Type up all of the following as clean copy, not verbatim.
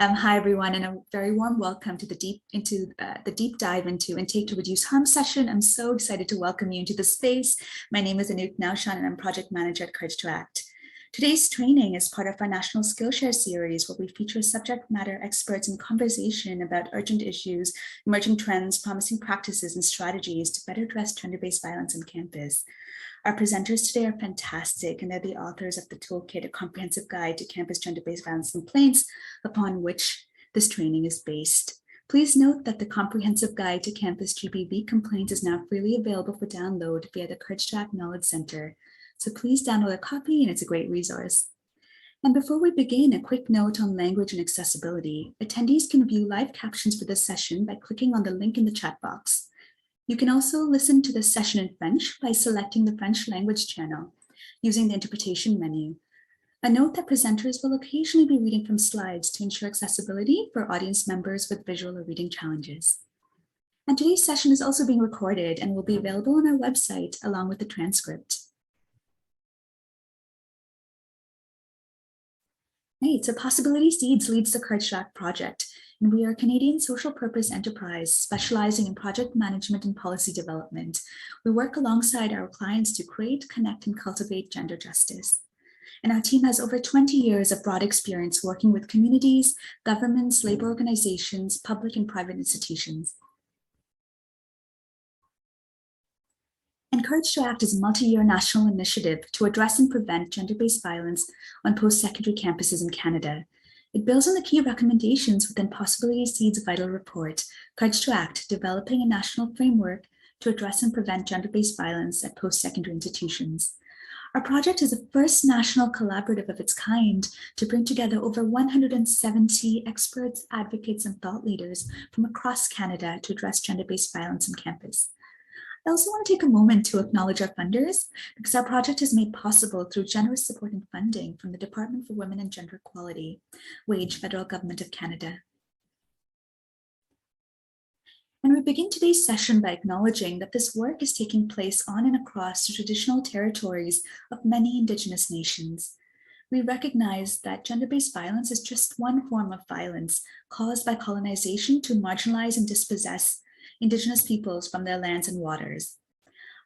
Hi everyone, and a very warm welcome to the deep dive into intake to reduce harm session. I'm so excited to welcome you into the space. My name is Anouk Naushan, and I'm project manager at Courage to Act. Today's training is part of our National Skillshare series, where we feature subject matter experts in conversation about urgent issues, emerging trends, promising practices, and strategies to better address gender-based violence on campus. Our presenters today are fantastic, and they're the authors of the toolkit, A Comprehensive Guide to Campus Gender-Based Violence Complaints, upon which this training is based. Please note that the Comprehensive Guide to Campus GBV Complaints is now freely available for download via the Courage to Act Knowledge Center. So please download a copy, and it's a great resource. And before we begin, a quick note on language and accessibility. Attendees can view live captions for this session by clicking on the link in the chat box. You can also listen to this session in French by selecting the French language channel using the interpretation menu. A note that presenters will occasionally be reading from slides to ensure accessibility for audience members with visual or reading challenges. And today's session is also being recorded and will be available on our website along with the transcript. Right, so Possibility Seeds leads the Courage to Act project, and we are a Canadian social purpose enterprise specializing in project management and policy development. We work alongside our clients to create, connect, and cultivate gender justice. And our team has over 20 years of broad experience working with communities, governments, labor organizations, public and private institutions. And Courage to Act is a multi-year national initiative to address and prevent gender-based violence on post-secondary campuses in Canada. It builds on the key recommendations within Possibility Seeds' vital report, Courage to Act, developing a national framework to address and prevent gender-based violence at post-secondary institutions. Our project is the first national collaborative of its kind to bring together over 170 experts, advocates, and thought leaders from across Canada to address gender-based violence on campus. I also want to take a moment to acknowledge our funders, because our project is made possible through generous support and funding from the Department for Women and Gender Equality, WAGE, Federal Government of Canada. And we begin today's session by acknowledging that this work is taking place on and across the traditional territories of many Indigenous nations. We recognize that gender-based violence is just one form of violence caused by colonization to marginalize and dispossess Indigenous peoples from their lands and waters.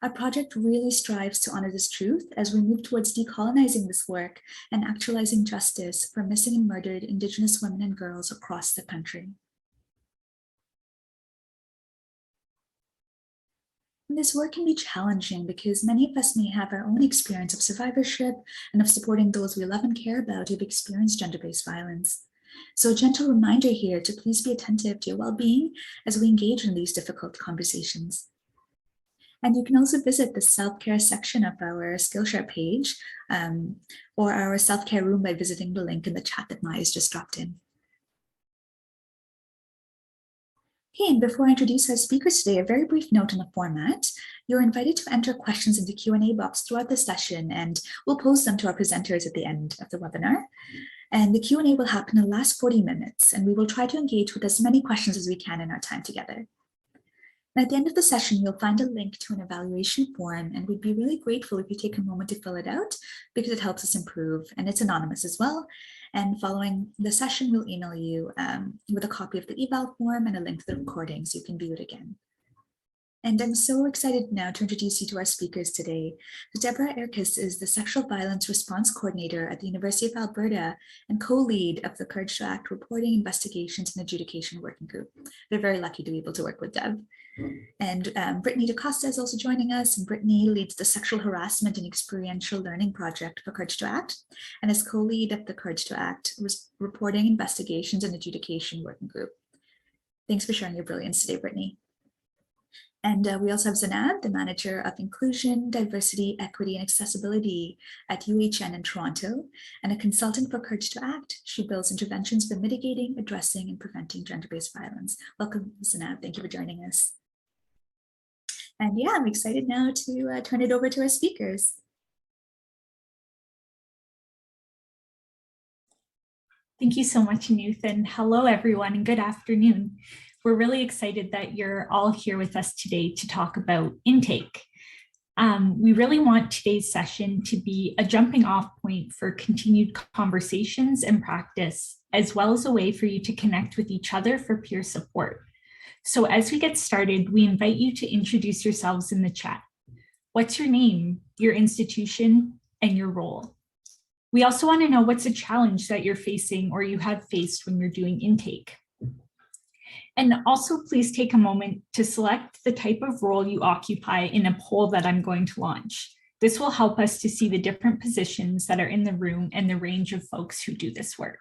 Our project really strives to honor this truth as we move towards decolonizing this work and actualizing justice for missing and murdered Indigenous women and girls across the country. And this work can be challenging because many of us may have our own experience of survivorship and of supporting those we love and care about who've experienced gender-based violence. So a gentle reminder here to please be attentive to your well-being as we engage in these difficult conversations. And you can also visit the self-care section of our Skillshare page or our self-care room by visiting the link in the chat that Maya's just dropped in. Okay, and before I introduce our speakers today, a very brief note on the format. You're invited to enter questions in the Q&A box throughout the session, and we'll pose them to our presenters at the end of the webinar. And the Q&A will happen in the last 40 minutes, and we will try to engage with as many questions as we can in our time together. And at the end of the session, you'll find a link to an evaluation form, and we'd be really grateful if you take a moment to fill it out because it helps us improve, and it's anonymous as well. And following the session, we'll email you with a copy of the eval form and a link to the recording so you can view it again. And I'm so excited now to introduce you to our speakers today. Deborah Eerkes is the Sexual Violence Response Coordinator at the University of Alberta and co-lead of the Courage to Act Reporting, Investigations, and Adjudication Working Group. We're very lucky to be able to work with Deb. And Britney Costa is also joining us, and Britney leads the Sexual Harassment and Experiential Learning Project for Courage to Act and is co-lead of the Courage to Act Reporting, Investigations, and Adjudication Working Group. Thanks for sharing your brilliance today, Britney. And we also have Zanab, the Manager of Inclusion, Diversity, Equity, and Accessibility at UHN in Toronto, and a consultant for Courage to Act. She builds interventions for mitigating, addressing, and preventing gender-based violence. Welcome, Zanab. Thank you for joining us. And yeah, I'm excited now to turn it over to our speakers. Thank you so much, Anouk, and hello, everyone, and good afternoon. We're really excited that you're all here with us today to talk about intake. We really want today's session to be a jumping off point for continued conversations and practice, as well as a way for you to connect with each other for peer support. So as we get started, we invite you to introduce yourselves in the chat. What's your name, your institution, and your role? We also want to know what's a challenge that you're facing or you have faced when you're doing intake. And also please take a moment to select the type of role you occupy in a poll that I'm going to launch. This will help us to see the different positions that are in the room and the range of folks who do this work.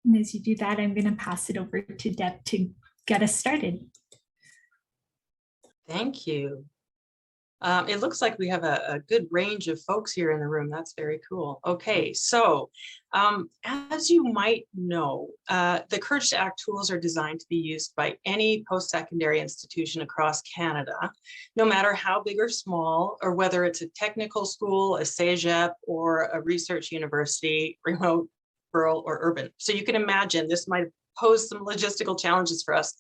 And as you do that, I'm going to pass it over to Deb to get us started. Thank you. It looks like we have a good range of folks here in the room. That's very cool. Okay, so as you might know, the Courage to Act tools are designed to be used by any post-secondary institution across Canada, no matter how big or small, or whether it's a technical school, a CEGEP, or a research university, remote, rural, or urban. So you can imagine this might pose some logistical challenges for us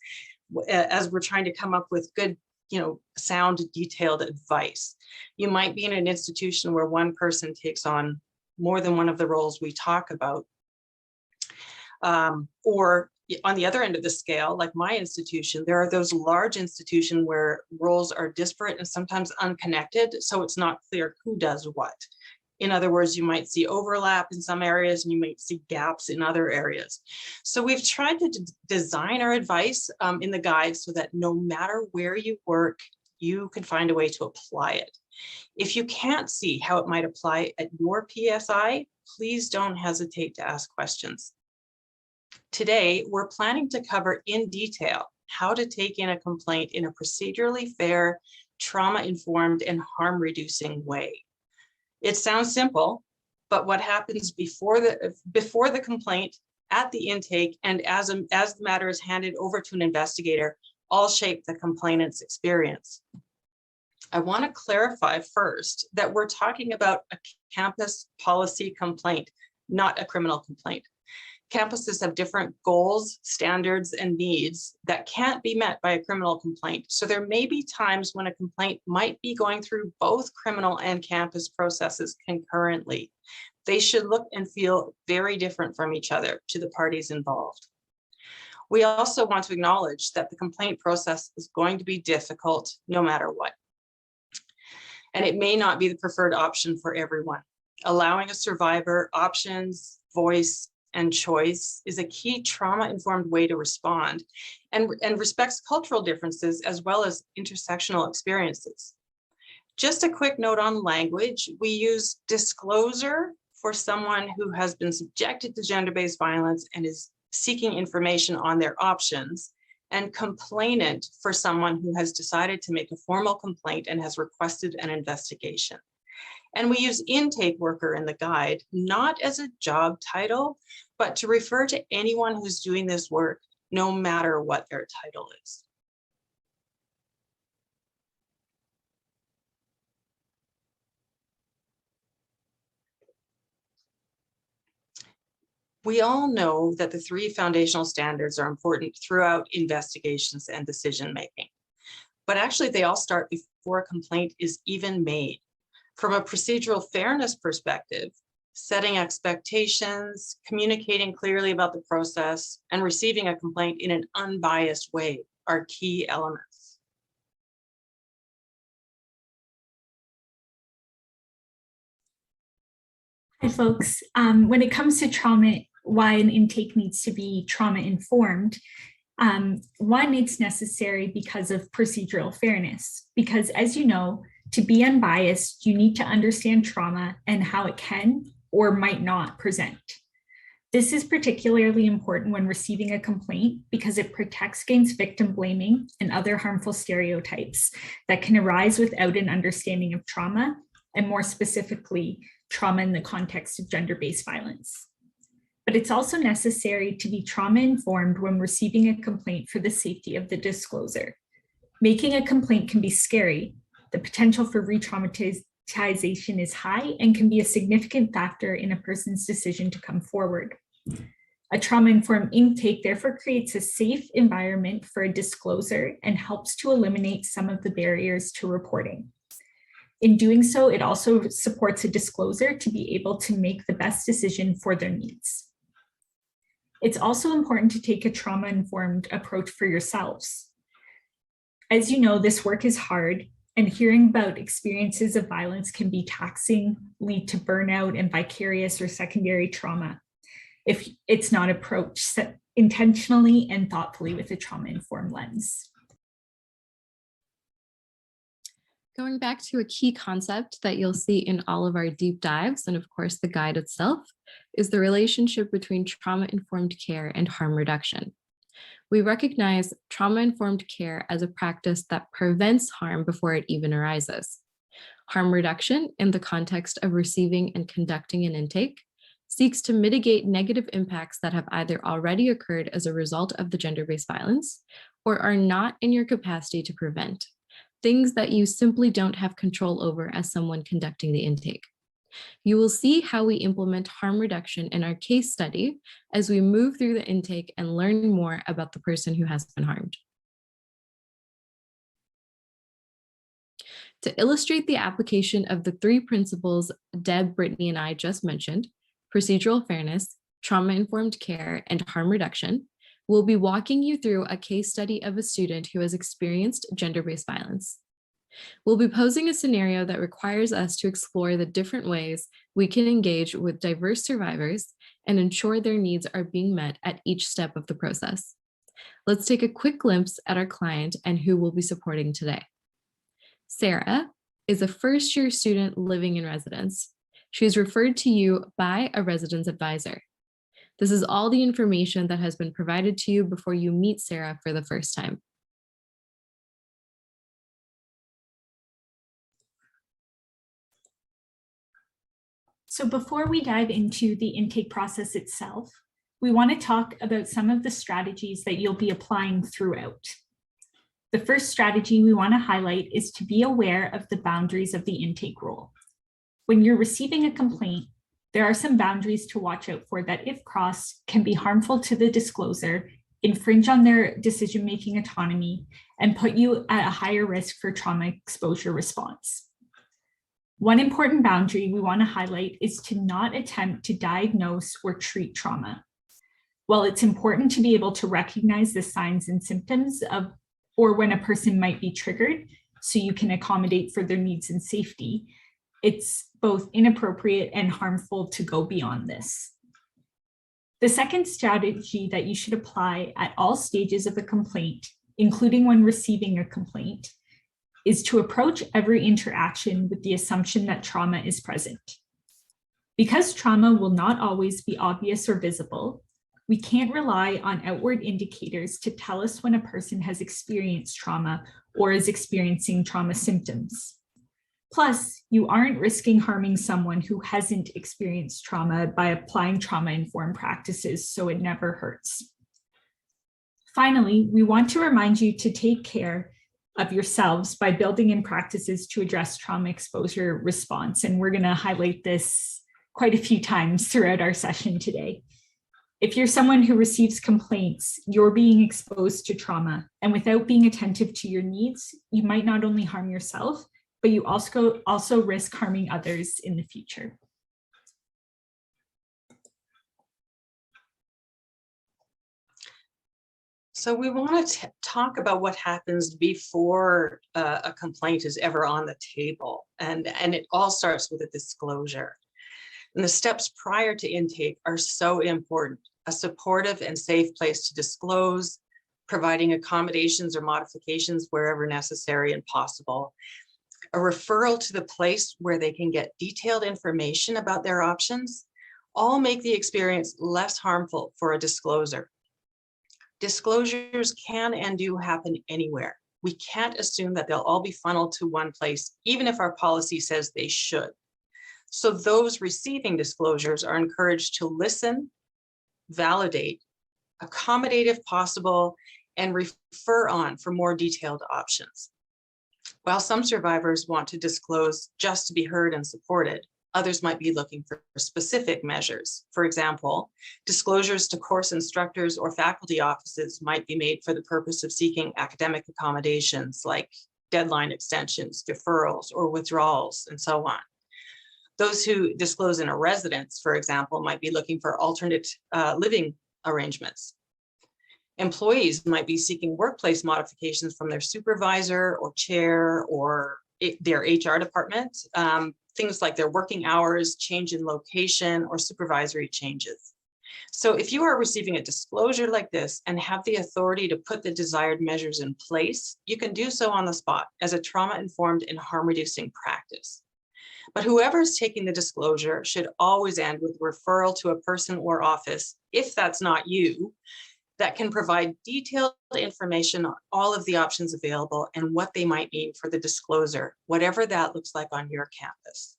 as we're trying to come up with good, sound, detailed advice. You might be in an institution where one person takes on more than one of the roles we talk about. Or on the other end of the scale, like my institution, there are those large institutions where roles are disparate and sometimes unconnected, so it's not clear who does what. In other words, you might see overlap in some areas and you might see gaps in other areas. So we've tried to design our advice in the guide so that no matter where you work, you can find a way to apply it. If you can't see how it might apply at your PSI, please don't hesitate to ask questions. Today, we're planning to cover in detail how to take in a complaint in a procedurally fair, trauma-informed, and harm-reducing way. It sounds simple, but what happens before the complaint, at the intake, and as the matter is handed over to an investigator, all shape the complainant's experience. I want to clarify first that we're talking about a campus policy complaint, not a criminal complaint. Campuses have different goals, standards, and needs that can't be met by a criminal complaint. So there may be times when a complaint might be going through both criminal and campus processes concurrently. They should look and feel very different from each other to the parties involved. We also want to acknowledge that the complaint process is going to be difficult no matter what. And it may not be the preferred option for everyone. Allowing a survivor options, voice, and choice is a key trauma-informed way to respond and respects cultural differences as well as intersectional experiences. Just a quick note on language. We use disclosure for someone who has been subjected to gender-based violence and is seeking information on their options, and complainant for someone who has decided to make a formal complaint and has requested an investigation. And we use intake worker in the guide, not as a job title, but to refer to anyone who's doing this work, no matter what their title is. We all know that the 3 foundational standards are important throughout investigations and decision-making, but actually they all start before a complaint is even made. From a procedural fairness perspective, setting expectations, communicating clearly about the process, and receiving a complaint in an unbiased way are key elements. Hi, folks. When it comes to trauma, why an intake needs to be trauma-informed, one, it's necessary because of procedural fairness, because as you know, to be unbiased, you need to understand trauma and how it can or might not present. This is particularly important when receiving a complaint because it protects against victim blaming and other harmful stereotypes that can arise without an understanding of trauma, and more specifically, trauma in the context of gender-based violence. but it's also necessary to be trauma-informed when receiving a complaint for the safety of the disclosure. Making a complaint can be scary. The potential for re-traumatization is high and can be a significant factor in a person's decision to come forward. A trauma-informed intake therefore creates a safe environment for a disclosure and helps to eliminate some of the barriers to reporting. In doing so, it also supports a disclosure to be able to make the best decision for their needs. It's also important to take a trauma-informed approach for yourselves. As you know, this work is hard, and hearing about experiences of violence can be taxing, lead to burnout and vicarious or secondary trauma if it's not approached intentionally and thoughtfully with a trauma-informed lens. Going back to a key concept that you'll see in all of our deep dives, and of course the guide itself, is the relationship between trauma-informed care and harm reduction. We recognize trauma-informed care as a practice that prevents harm before it even arises. Harm reduction, in the context of receiving and conducting an intake, seeks to mitigate negative impacts that have either already occurred as a result of the gender-based violence or are not in your capacity to prevent, things that you simply don't have control over as someone conducting the intake. You will see how we implement harm reduction in our case study as we move through the intake and learn more about the person who has been harmed. To illustrate the application of the three principles Deb, Brittany, and I just mentioned, procedural fairness, trauma-informed care, and harm reduction, we'll be walking you through a case study of a student who has experienced gender-based violence. We'll be posing a scenario that requires us to explore the different ways we can engage with diverse survivors and ensure their needs are being met at each step of the process. Let's take a quick glimpse at our client and who we'll be supporting today. Sarah is a first-year student living in residence. She is referred to you by a residence advisor. This is all the information that has been provided to you before you meet Sarah for the first time. So before we dive into the intake process itself, we want to talk about some of the strategies that you'll be applying throughout. The first strategy we want to highlight is to be aware of the boundaries of the intake role. When you're receiving a complaint, there are some boundaries to watch out for that, if crossed, can be harmful to the discloser, infringe on their decision-making autonomy, and put you at a higher risk for trauma exposure response. One important boundary we want to highlight is to not attempt to diagnose or treat trauma. While it's important to be able to recognize the signs and symptoms of, or when a person might be triggered, so you can accommodate for their needs and safety, it's both inappropriate and harmful to go beyond this. The second strategy that you should apply at all stages of a complaint, including when receiving a complaint, is to approach every interaction with the assumption that trauma is present. Because trauma will not always be obvious or visible, we can't rely on outward indicators to tell us when a person has experienced trauma or is experiencing trauma symptoms. Plus, you aren't risking harming someone who hasn't experienced trauma by applying trauma-informed practices, so it never hurts. Finally, we want to remind you to take care of yourselves by building in practices to address trauma exposure response. And we're going to highlight this quite a few times throughout our session today. If you're someone who receives complaints, you're being exposed to trauma, and without being attentive to your needs, you might not only harm yourself, but you also risk harming others in the future. So we want to talk about what happens before a complaint is ever on the table. And it all starts with a disclosure. And the steps prior to intake are so important. A supportive and safe place to disclose, providing accommodations or modifications wherever necessary and possible. A referral to the place where they can get detailed information about their options, all make the experience less harmful for a discloser. Disclosures can and do happen anywhere. We can't assume that they'll all be funneled to one place, even if our policy says they should. So those receiving disclosures are encouraged to listen validate, accommodate if possible, and refer on for more detailed options. While some survivors want to disclose just to be heard and supported, others might be looking for specific measures. For example, disclosures to course instructors or faculty offices might be made for the purpose of seeking academic accommodations like deadline extensions, deferrals, or withdrawals, and so on. Those who disclose in a residence, for example, might be looking for alternate living arrangements. Employees might be seeking workplace modifications from their supervisor or chair or their HR department, things like their working hours, change in location, or supervisory changes. So if you are receiving a disclosure like this and have the authority to put the desired measures in place, you can do so on the spot as a trauma-informed and harm-reducing practice. But whoever is taking the disclosure should always end with referral to a person or office, if that's not you, that can provide detailed information on all of the options available and what they might mean for the disclosure, whatever that looks like on your campus.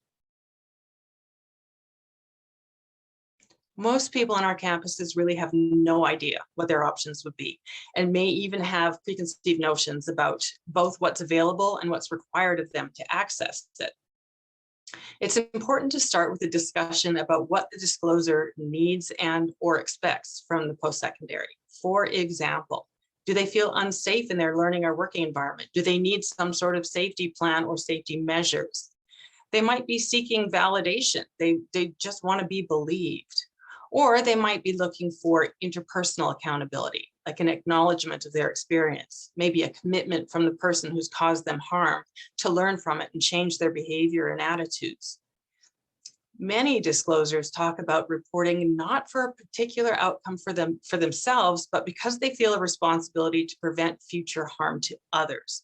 Most people on our campuses really have no idea what their options would be, and may even have preconceived notions about both what's available and what's required of them to access it. It's important to start with a discussion about what the disclosure needs and or expects from the post-secondary. For example, do they feel unsafe in their learning or working environment? Do they need some sort of safety plan or safety measures? They might be seeking validation. They just want to be believed. Or they might be looking for interpersonal accountability, like an acknowledgement of their experience, maybe a commitment from the person who's caused them harm to learn from it and change their behavior and attitudes. Many disclosures talk about reporting not for a particular outcome for themselves, but because they feel a responsibility to prevent future harm to others.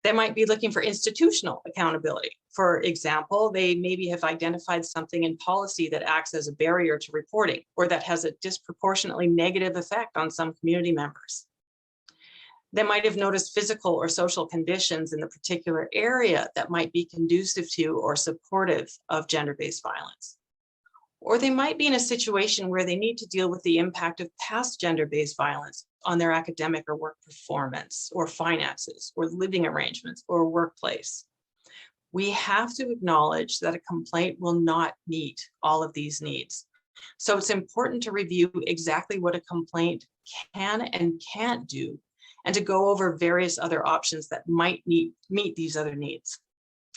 They might be looking for institutional accountability. For example, they maybe have identified something in policy that acts as a barrier to reporting, or that has a disproportionately negative effect on some community members. They might have noticed physical or social conditions in the particular area that might be conducive to or supportive of gender-based violence. Or they might be in a situation where they need to deal with the impact of past gender-based violence on their academic or work performance, or finances, or living arrangements, or workplace. We have to acknowledge that a complaint will not meet all of these needs. So it's important to review exactly what a complaint can and can't do, and to go over various other options that might meet these other needs.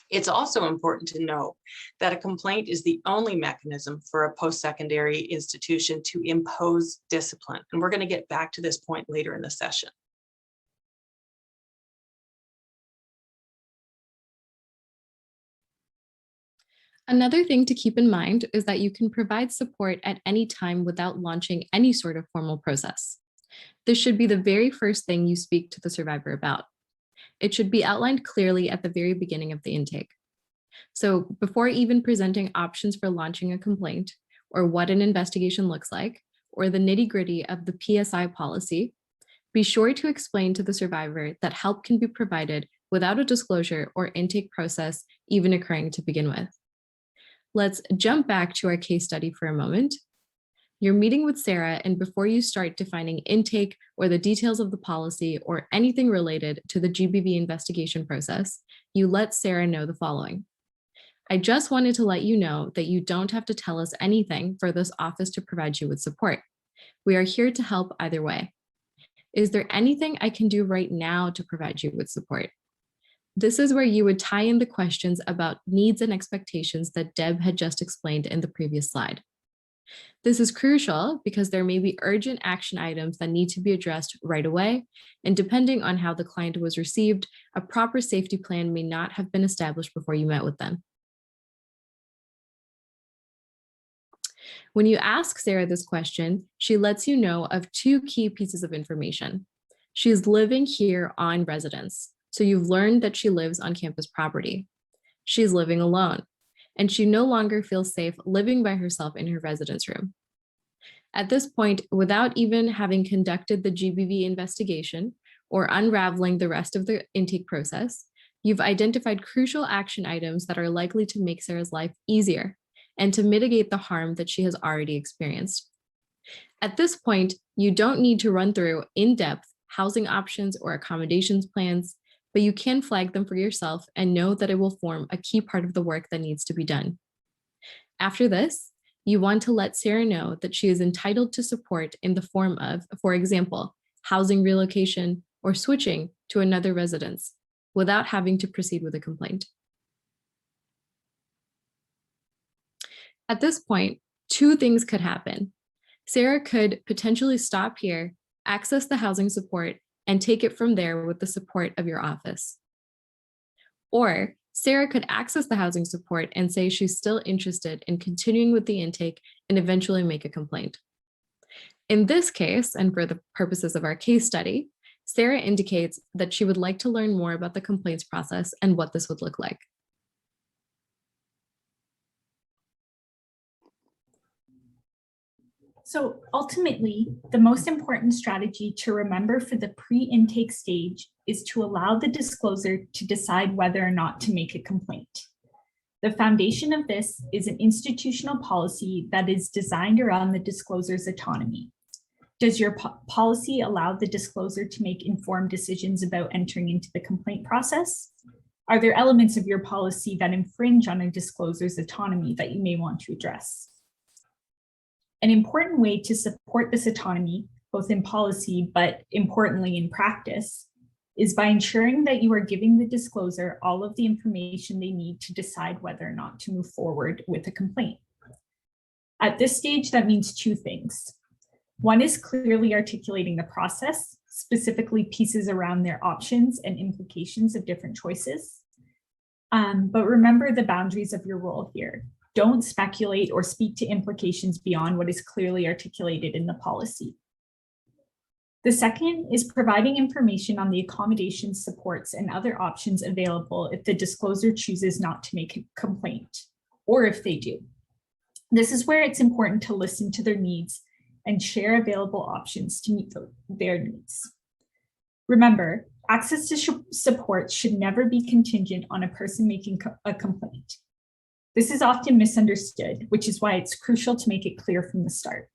It's also important to know that a complaint is the only mechanism for a post-secondary institution to impose discipline. And we're going to get back to this point later in the session. Another thing to keep in mind is that you can provide support at any time without launching any sort of formal process. This should be the very first thing you speak to the survivor about. It should be outlined clearly at the very beginning of the intake. So before even presenting options for launching a complaint, or what an investigation looks like, or the nitty-gritty of the PSI policy, be sure to explain to the survivor that help can be provided without a disclosure or intake process even occurring to begin with. Let's jump back to our case study for a moment. You're meeting with Sarah, and before you start defining intake or the details of the policy or anything related to the GBV investigation process, you let Sarah know the following. I just wanted to let you know that you don't have to tell us anything for this office to provide you with support. We are here to help either way. Is there anything I can do right now to provide you with support? This is where you would tie in the questions about needs and expectations that Deb had just explained in the previous slide. This is crucial because there may be urgent action items that need to be addressed right away, and depending on how the client was received, a proper safety plan may not have been established before you met with them. When you ask Sarah this question, she lets you know of two key pieces of information. She is living here on residence, so you've learned that she lives on campus property. She's living alone, and she no longer feels safe living by herself in her residence room. At this point, without even having conducted the GBV investigation or unraveling the rest of the intake process, you've identified crucial action items that are likely to make Sarah's life easier and to mitigate the harm that she has already experienced. At this point, you don't need to run through in-depth housing options or accommodations plans, but you can flag them for yourself and know that it will form a key part of the work that needs to be done. After this, you want to let Sarah know that she is entitled to support in the form of, for example, housing relocation or switching to another residence without having to proceed with a complaint. At this point, two things could happen. Sarah could potentially stop here, access the housing support, and take it from there with the support of your office. Or Sarah could access the housing support and say she's still interested in continuing with the intake and eventually make a complaint. In this case, and for the purposes of our case study, Sarah indicates that she would like to learn more about the complaints process and what this would look like. So ultimately, the most important strategy to remember for the pre-intake stage is to allow the discloser to decide whether or not to make a complaint. The foundation of this is an institutional policy that is designed around the discloser's autonomy. Does your policy allow the discloser to make informed decisions about entering into the complaint process? Are there elements of your policy that infringe on a discloser's autonomy that you may want to address? An important way to support this autonomy, both in policy, but importantly in practice, is by ensuring that you are giving the discloser all of the information they need to decide whether or not to move forward with a complaint. At this stage, that means two things. One is clearly articulating the process, specifically pieces around their options and implications of different choices. But remember the boundaries of your role here. Don't speculate or speak to implications beyond what is clearly articulated in the policy. The second is providing information on the accommodations, supports, and other options available if the discloser chooses not to make a complaint, or if they do. This is where it's important to listen to their needs and share available options to meet their needs. Remember, access to support should never be contingent on a person making a complaint. This is often misunderstood, which is why it's crucial to make it clear from the start.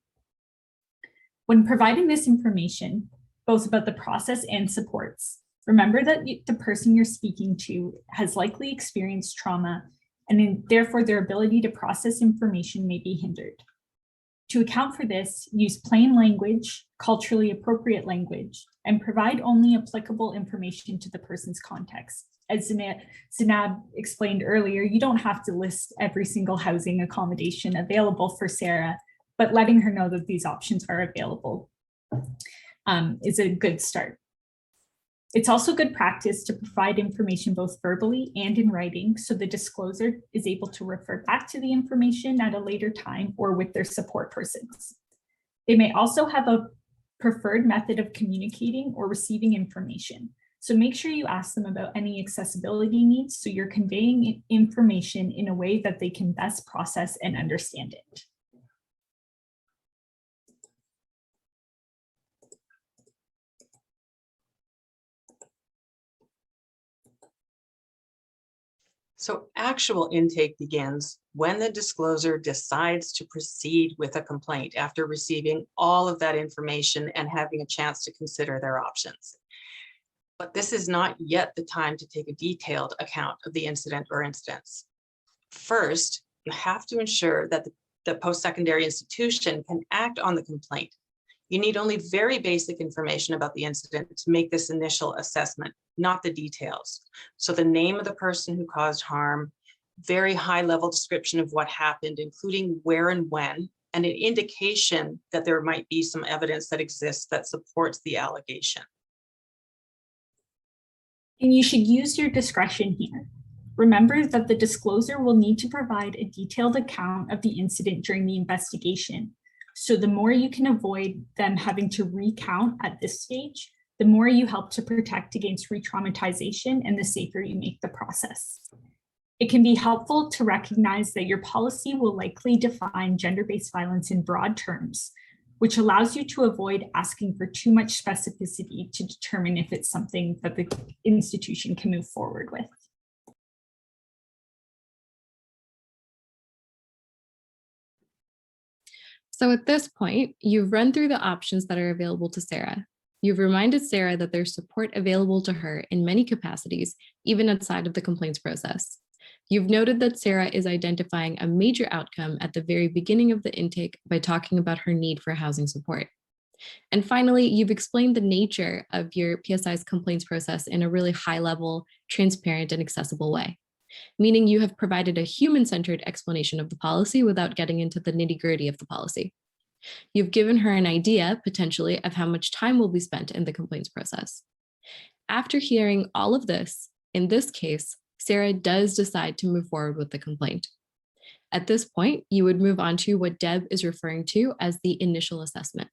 When providing this information, both about the process and supports, remember that the person you're speaking to has likely experienced trauma, and therefore their ability to process information may be hindered. To account for this, use plain language, culturally appropriate language, and provide only applicable information to the person's context. As Zanab explained earlier, you don't have to list every single housing accommodation available for Sarah, but letting her know that these options are available is a good start. It's also good practice to provide information both verbally and in writing so the discloser is able to refer back to the information at a later time or with their support persons. They may also have a preferred method of communicating or receiving information. So make sure you ask them about any accessibility needs so you're conveying information in a way that they can best process and understand it. So actual intake begins when the discloser decides to proceed with a complaint after receiving all of that information and having a chance to consider their options. But this is not yet the time to take a detailed account of the incident or incidents. First, you have to ensure that the post-secondary institution can act on the complaint. You need only very basic information about the incident to make this initial assessment, not the details. So the name of the person who caused harm, very high-level description of what happened, including where and when, and an indication that there might be some evidence that exists that supports the allegation. And you should use your discretion here. Remember that the discloser will need to provide a detailed account of the incident during the investigation. So the more you can avoid them having to recount at this stage, the more you help to protect against re-traumatization and the safer you make the process. It can be helpful to recognize that your policy will likely define gender-based violence in broad terms, which allows you to avoid asking for too much specificity to determine if it's something that the institution can move forward with. So at this point, you've run through the options that are available to Sarah. You've reminded Sarah that there's support available to her in many capacities, even outside of the complaints process. You've noted that Sarah is identifying a major outcome at the very beginning of the intake by talking about her need for housing support. And finally, you've explained the nature of your PSI's complaints process in a really high-level, transparent, and accessible way, meaning you have provided a human-centered explanation of the policy without getting into the nitty-gritty of the policy. You've given her an idea, potentially, of how much time will be spent in the complaints process. After hearing all of this, in this case, Sarah does decide to move forward with the complaint. At this point, you would move on to what Deb is referring to as the initial assessment.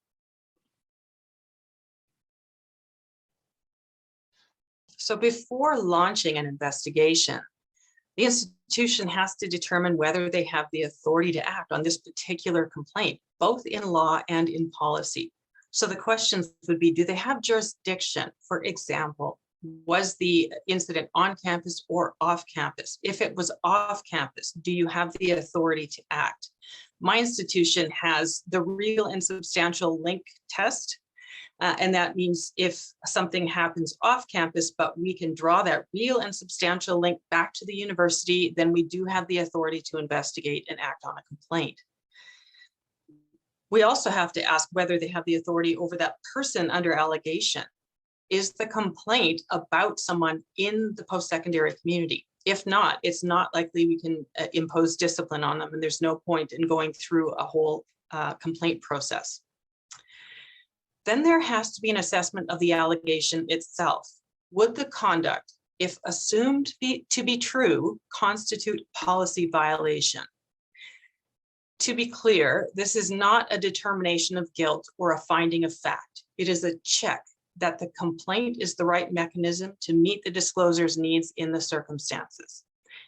So before launching an investigation, the institution has to determine whether they have the authority to act on this particular complaint, both in law and in policy. So the questions would be, do they have jurisdiction? For example, was the incident on campus or off campus? If it was off campus, do you have the authority to act? My institution has the real and substantial link test. And that means if something happens off campus, but we can draw that real and substantial link back to the university, then we do have the authority to investigate and act on a complaint. We also have to ask whether they have the authority over that person under allegation. Is the complaint about someone in the post-secondary community? If not, it's not likely we can impose discipline on them, and there's no point in going through a whole complaint process. Then there has to be an assessment of the allegation itself. Would the conduct, if assumed to be true, constitute policy violation? To be clear, this is not a determination of guilt or a finding of fact. It is a check that the complaint is the right mechanism to meet the discloser's needs in the circumstances.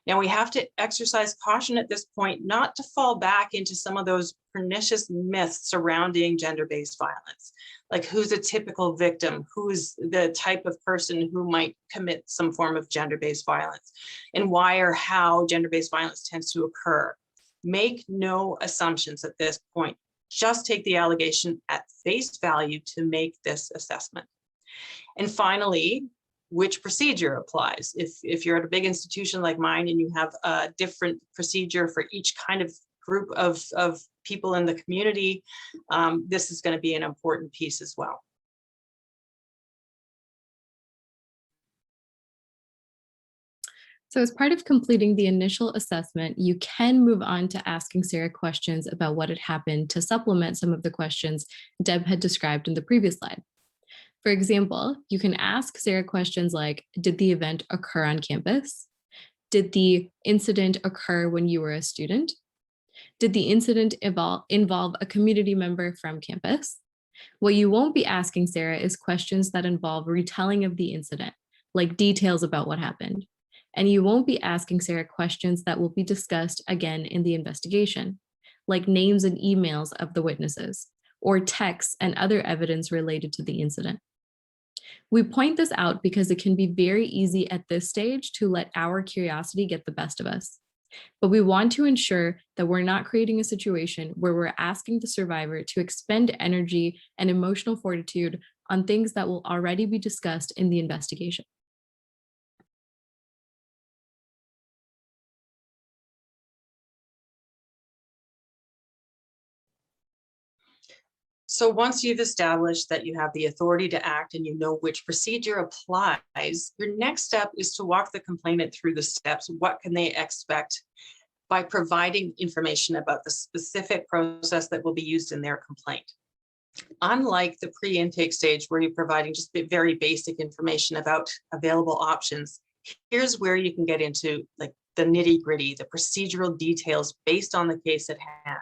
Now, we have to exercise caution at this point not to fall back into some of those pernicious myths surrounding gender-based violence, like who's a typical victim, who's the type of person who might commit some form of gender-based violence, and why or how gender-based violence tends to occur. Make no assumptions at this point. Just take the allegation at face value to make this assessment. And finally, which procedure applies? If you're at a big institution like mine and you have a different procedure for each kind of group of people in the community, this is going to be an important piece as well. So as part of completing the initial assessment, you can move on to asking Sarah questions about what had happened to supplement some of the questions Deb had described in the previous slide. For example, you can ask Sarah questions like, did the event occur on campus? Did the incident occur when you were a student? Did the incident involve a community member from campus? What you won't be asking Sarah is questions that involve retelling of the incident, like details about what happened. And you won't be asking Sarah questions that will be discussed again in the investigation, like names and emails of the witnesses, or texts and other evidence related to the incident. We point this out because it can be very easy at this stage to let our curiosity get the best of us. But we want to ensure that we're not creating a situation where we're asking the survivor to expend energy and emotional fortitude on things that will already be discussed in the investigation. So once you've established that you have the authority to act and you know which procedure applies, your next step is to walk the complainant through the steps. What can they expect by providing information about the specific process that will be used in their complaint? Unlike the pre-intake stage where you're providing just very basic information about available options, here's where you can get into like the nitty-gritty, the procedural details based on the case at hand.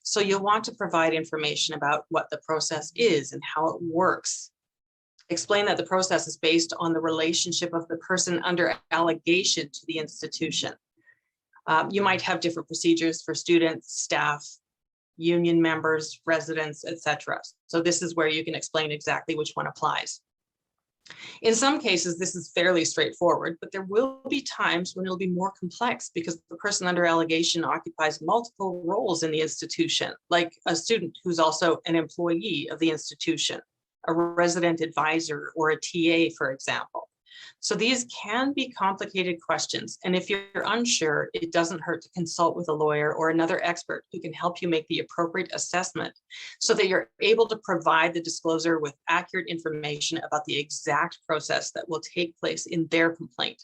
So you'll want to provide information about what the process is and how it works. Explain that the process is based on the relationship of the person under allegation to the institution. You might have different procedures for students, staff, union members, residents, etc. So this is where you can explain exactly which one applies. In some cases, this is fairly straightforward, but there will be times when it'll be more complex because the person under allegation occupies multiple roles in the institution, like a student who's also an employee of the institution, a resident advisor, or a TA, for example. So these can be complicated questions. And if you're unsure, it doesn't hurt to consult with a lawyer or another expert who can help you make the appropriate assessment so that you're able to provide the disclosure with accurate information about the exact process that will take place in their complaint.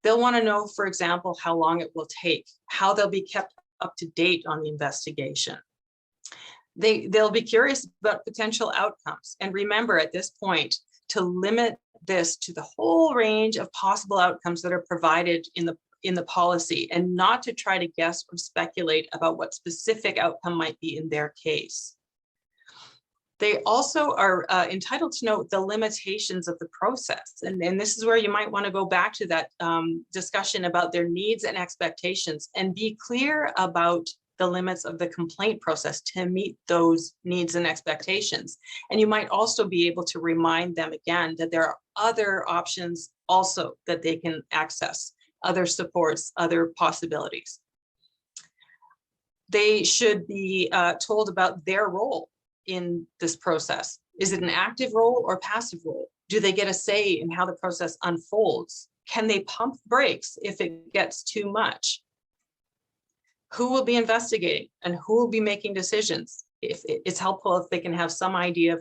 They'll want to know, for example, how long it will take, how they'll be kept up to date on the investigation. They'll be curious about potential outcomes. And remember at this point to limit this to the whole range of possible outcomes that are provided in the policy, and not to try to guess or speculate about what specific outcome might be in their case. They also are entitled to know the limitations of the process. And this is where you might want to go back to that discussion about their needs and expectations, and be clear about the limits of the complaint process to meet those needs and expectations. And you might also be able to remind them again that there are other options also that they can access, other supports, other possibilities. They should be told about their role in this process. Is it an active role or passive role? Do they get a say in how the process unfolds? Can they pump brakes if it gets too much? Who will be investigating and who will be making decisions? If it's helpful if they can have some idea of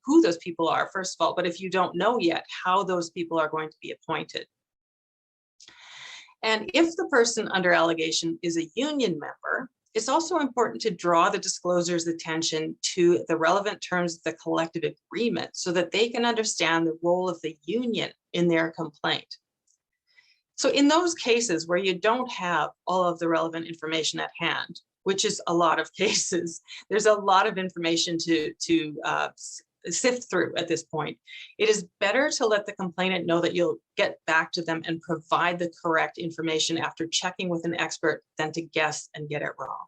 who those people are, first of all, but if you don't know yet how those people are going to be appointed. And if the person under allegation is a union member, it's also important to draw the disclosur's attention to the relevant terms of the collective agreement so that they can understand the role of the union in their complaint. So in those cases where you don't have all of the relevant information at hand, which is a lot of cases, there's a lot of information to sift through at this point. It is better to let the complainant know that you'll get back to them and provide the correct information after checking with an expert than to guess and get it wrong.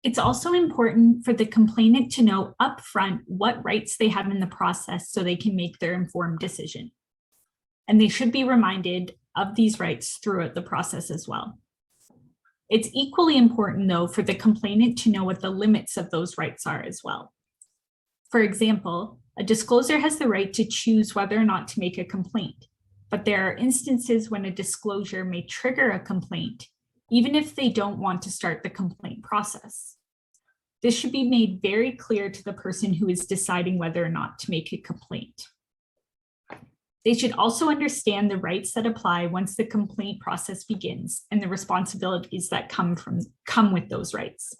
It's also important for the complainant to know upfront what rights they have in the process so they can make their informed decision. And they should be reminded of these rights throughout the process as well. It's equally important, though, for the complainant to know what the limits of those rights are as well. For example, a disclosure has the right to choose whether or not to make a complaint, but there are instances when a disclosure may trigger a complaint, even if they don't want to start the complaint process. This should be made very clear to the person who is deciding whether or not to make a complaint. They should also understand the rights that apply once the complaint process begins and the responsibilities that come with those rights.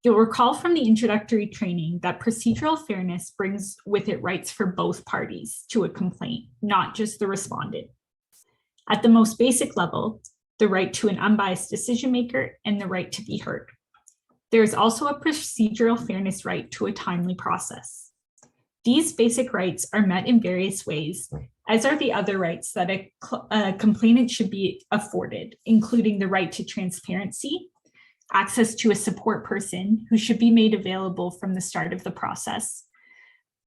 You'll recall from the introductory training that procedural fairness brings with it rights for both parties to a complaint, not just the respondent. At the most basic level, the right to an unbiased decision maker and the right to be heard. There is also a procedural fairness right to a timely process. These basic rights are met in various ways, as are the other rights that a complainant should be afforded, including the right to transparency, access to a support person who should be made available from the start of the process.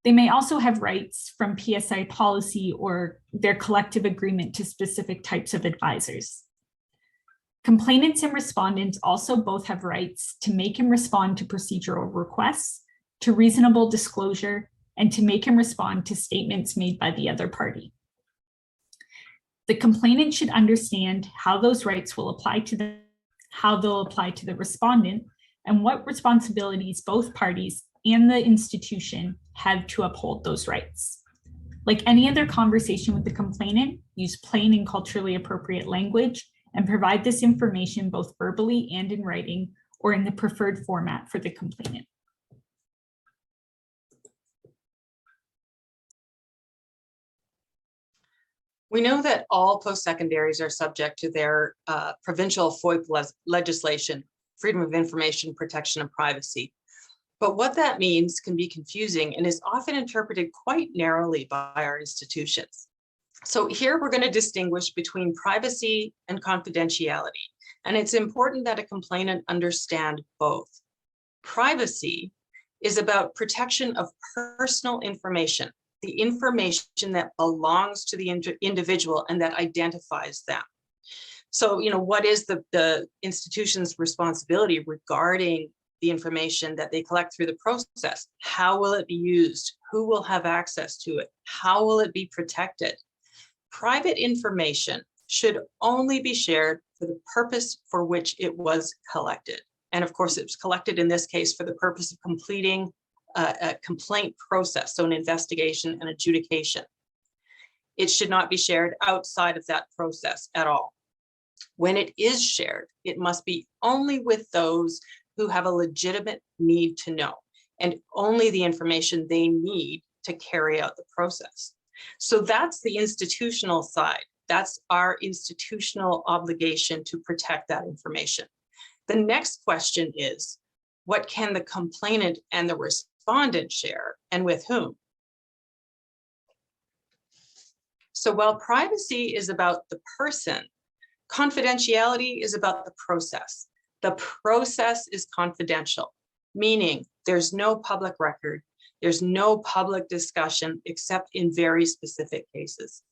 They may also have rights from PSI policy or their collective agreement to specific types of advisors. Complainants and respondents also both have rights to make and respond to procedural requests, to reasonable disclosure, and to make and respond to statements made by the other party. The complainant should understand how those rights will apply to them, how they'll apply to the respondent, and what responsibilities both parties and the institution have to uphold those rights. Like any other conversation with the complainant, use plain and culturally appropriate language and provide this information both verbally and in writing or in the preferred format for the complainant. We know that all post-secondaries are subject to their provincial FOIP legislation, Freedom of Information Protection and Privacy. But what that means can be confusing and is often interpreted quite narrowly by our institutions. So here we're going to distinguish between privacy and confidentiality. And it's important that a complainant understand both. Privacy is about protection of personal information, the information that belongs to the individual and that identifies them. So, what is the institution's responsibility regarding the information that they collect through the process? How will it be used? Who will have access to it? How will it be protected? Private information should only be shared for the purpose for which it was collected. And of course, it was collected in this case for the purpose of completing a complaint process, so an investigation and adjudication. It should not be shared outside of that process at all. When it is shared, it must be only with those who have a legitimate need to know, and only the information they need to carry out the process. So that's the institutional side. That's our institutional obligation to protect that information. The next question is, what can the complainant and the respondent share, and with whom? So while privacy is about the person, confidentiality is about the process. The process is confidential, meaning there's no public record, there's no public discussion except in very specific cases.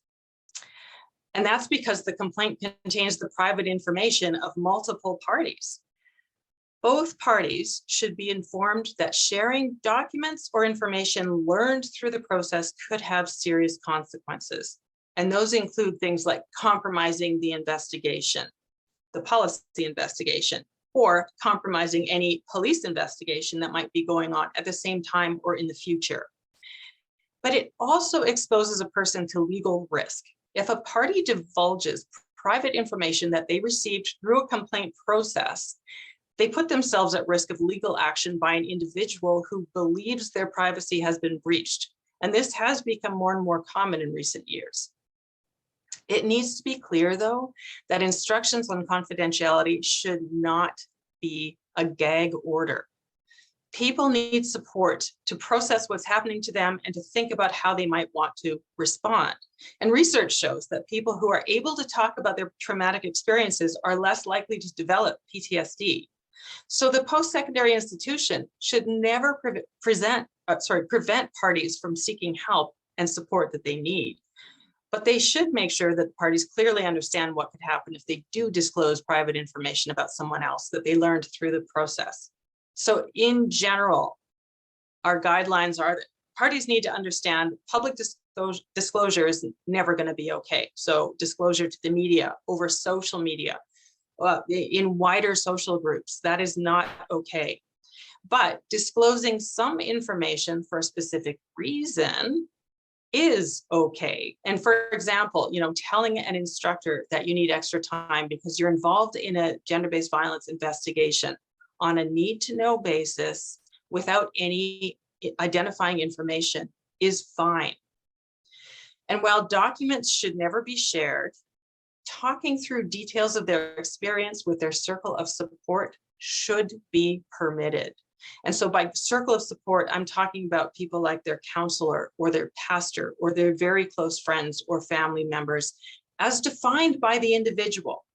And that's because the complaint contains the private information of multiple parties. Both parties should be informed that sharing documents or information learned through the process could have serious consequences. And those include things like compromising the investigation, the policy investigation, or compromising any police investigation that might be going on at the same time or in the future. But it also exposes a person to legal risk. If a party divulges private information that they received through a complaint process, they put themselves at risk of legal action by an individual who believes their privacy has been breached. And this has become more and more common in recent years. It needs to be clear, though, that instructions on confidentiality should not be a gag order. People need support to process what's happening to them and to think about how they might want to respond. And research shows that people who are able to talk about their traumatic experiences are less likely to develop PTSD. So the post-secondary institution should never prevent parties from seeking help and support that they need. But they should make sure that parties clearly understand what could happen if they do disclose private information about someone else that they learned through the process. So in general, our guidelines are that parties need to understand public disclosure is never going to be okay. So disclosure to the media, over social media, in wider social groups, that is not okay. But disclosing some information for a specific reason is okay. And for example, telling an instructor that you need extra time because you're involved in a gender-based violence investigation on a need-to-know basis without any identifying information is fine. And while documents should never be shared, talking through details of their experience with their circle of support should be permitted. And so by circle of support, I'm talking about people like their counselor or their pastor or their very close friends or family members as defined by the individual.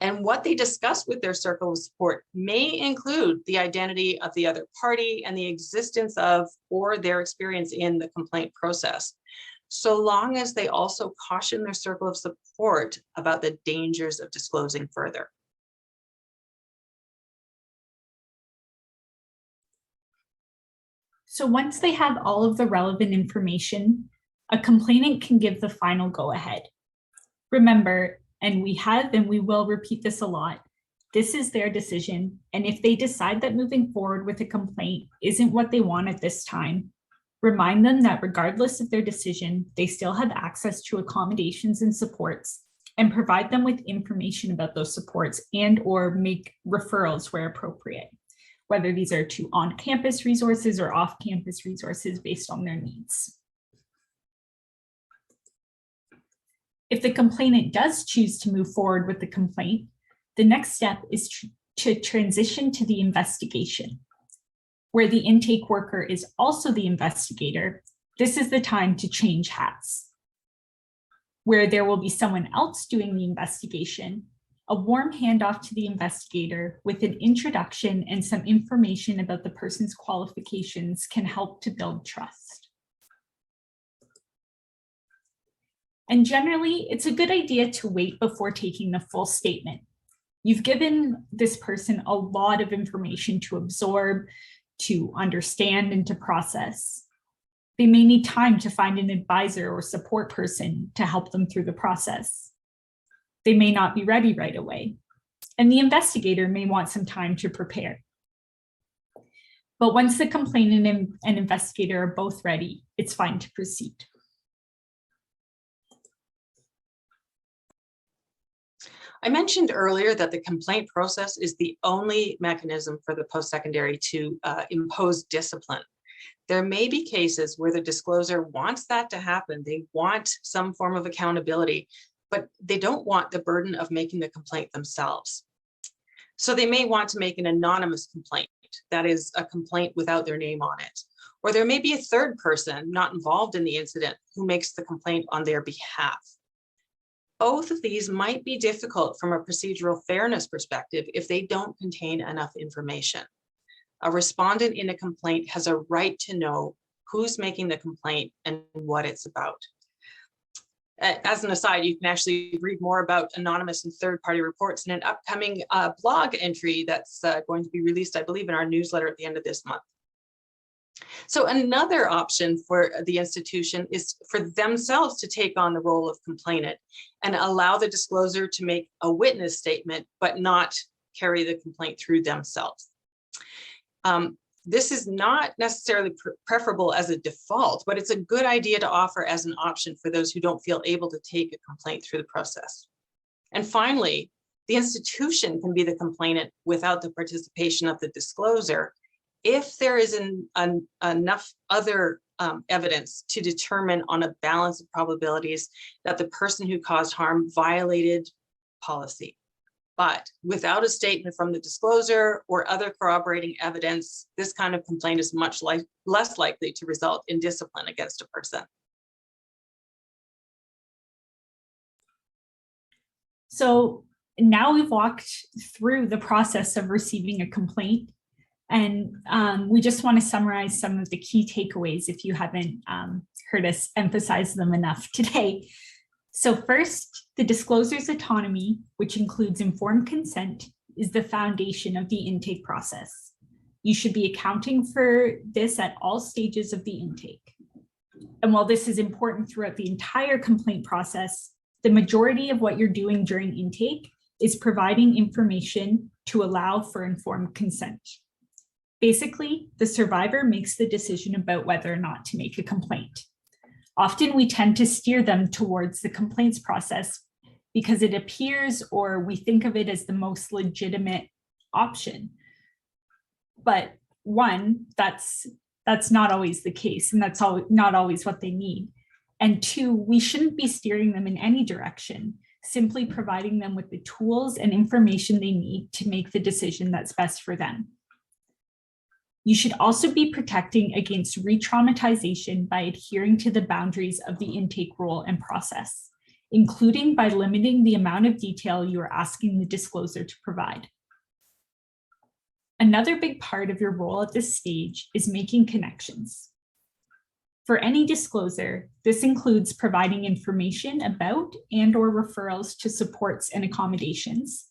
And what they discuss with their circle of support may include the identity of the other party and the existence of or their experience in the complaint process, so long as they also caution their circle of support about the dangers of disclosing further. So once they have all of the relevant information, a complainant can give the final go-ahead. Remember, and we will repeat this a lot, this is their decision. And if they decide that moving forward with a complaint isn't what they want at this time, remind them that regardless of their decision, they still have access to accommodations and supports, and provide them with information about those supports and or make referrals where appropriate, whether these are to on-campus resources or off-campus resources based on their needs. If the complainant does choose to move forward with the complaint, the next step is to transition to the investigation. Where the intake worker is also the investigator, this is the time to change hats. where there will be someone else doing the investigation, a warm handoff to the investigator with an introduction and some information about the person's qualifications can help to build trust. And generally, it's a good idea to wait before taking the full statement. You've given this person a lot of information to absorb, to understand, and to process. They may need time to find an advisor or support person to help them through the process. They may not be ready right away, and the investigator may want some time to prepare. But once the complainant and investigator are both ready, it's fine to proceed. I mentioned earlier that the complaint process is the only mechanism for the post-secondary to impose discipline. There may be cases where the discloser wants that to happen. They want some form of accountability, but they don't want the burden of making the complaint themselves. So they may want to make an anonymous complaint, that is a complaint without their name on it. Or there may be a third person not involved in the incident who makes the complaint on their behalf. Both of these might be difficult from a procedural fairness perspective if they don't contain enough information. A respondent in a complaint has a right to know who's making the complaint and what it's about. As an aside, you can actually read more about anonymous and third-party reports in an upcoming blog entry that's going to be released, I believe, in our newsletter at the end of this month. So another option for the institution is for themselves to take on the role of complainant and allow the discloser to make a witness statement, but not carry the complaint through themselves. This is not necessarily preferable as a default, but it's a good idea to offer as an option for those who don't feel able to take a complaint through the process. And finally, the institution can be the complainant without the participation of the discloser if there is enough other evidence to determine on a balance of probabilities that the person who caused harm violated policy. But without a statement from the discloser or other corroborating evidence, this kind of complaint is much less likely to result in discipline against a person. So now we've walked through the process of receiving a complaint, and we just want to summarize some of the key takeaways if you haven't heard us emphasize them enough today. So first, the discloser's autonomy, which includes informed consent, is the foundation of the intake process. You should be accounting for this at all stages of the intake. And while this is important throughout the entire complaint process, the majority of what you're doing during intake is providing information to allow for informed consent. Basically, the survivor makes the decision about whether or not to make a complaint. Often we tend to steer them towards the complaints process because it appears or we think of it as the most legitimate option. But one, that's not always the case, and that's not always what they need. And two, we shouldn't be steering them in any direction, simply providing them with the tools and information they need to make the decision that's best for them. You should also be protecting against re-traumatization by adhering to the boundaries of the intake rule and process, including by limiting the amount of detail you are asking the discloser to provide. Another big part of your role at this stage is making connections. For any discloser, this includes providing information about and/or referrals to supports and accommodations.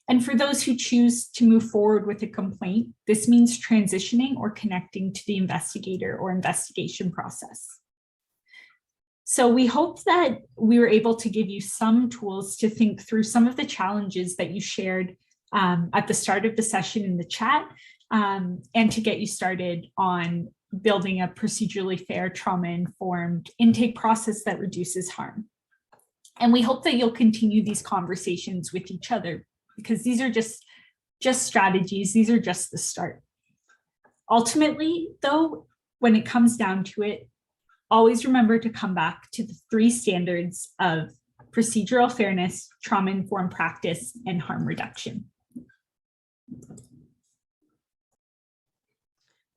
And for those who choose to move forward with a complaint, this means transitioning or connecting to the investigator or investigation process. So we hope that we were able to give you some tools to think through some of the challenges that you shared at the start of the session in the chat, and to get you started on building a procedurally fair, trauma-informed intake process that reduces harm. And we hope that you'll continue these conversations with each other, because these are just strategies. These are just the start. Ultimately, though, when it comes down to it, always remember to come back to the 3 standards of procedural fairness, trauma-informed practice, and harm reduction.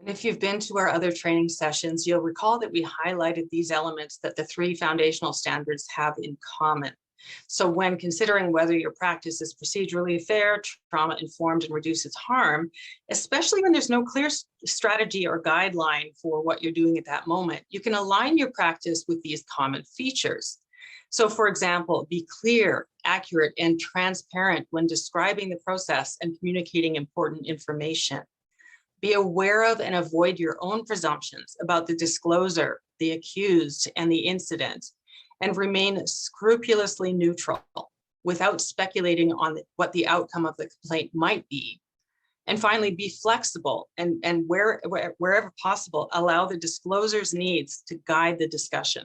And if you've been to our other training sessions, you'll recall that we highlighted these elements that the 3 foundational standards have in common. So when considering whether your practice is procedurally fair, trauma-informed, and reduces harm, especially when there's no clear strategy or guideline for what you're doing at that moment, you can align your practice with these common features. So for example, be clear, accurate, and transparent when describing the process and communicating important information. Be aware of and avoid your own presumptions about the disclosure, the accused, and the incident, and remain scrupulously neutral without speculating on what the outcome of the complaint might be. And finally, be flexible and wherever possible, allow the disclosure's needs to guide the discussion.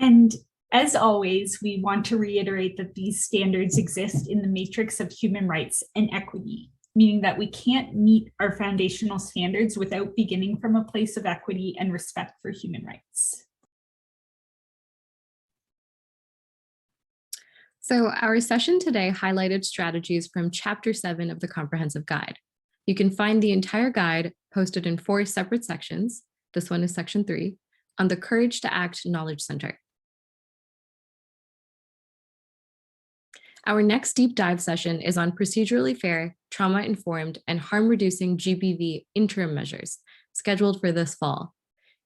And as always, we want to reiterate that these standards exist in the matrix of human rights and equity, meaning that we can't meet our foundational standards without beginning from a place of equity and respect for human rights. So our session today highlighted strategies from Chapter 7 of the Comprehensive Guide. You can find the entire guide posted in 4 separate sections. This one is Section 3, on the Courage to Act Knowledge Center. Our next deep dive session is on procedurally fair, trauma-informed, and harm-reducing GBV interim measures, scheduled for this fall.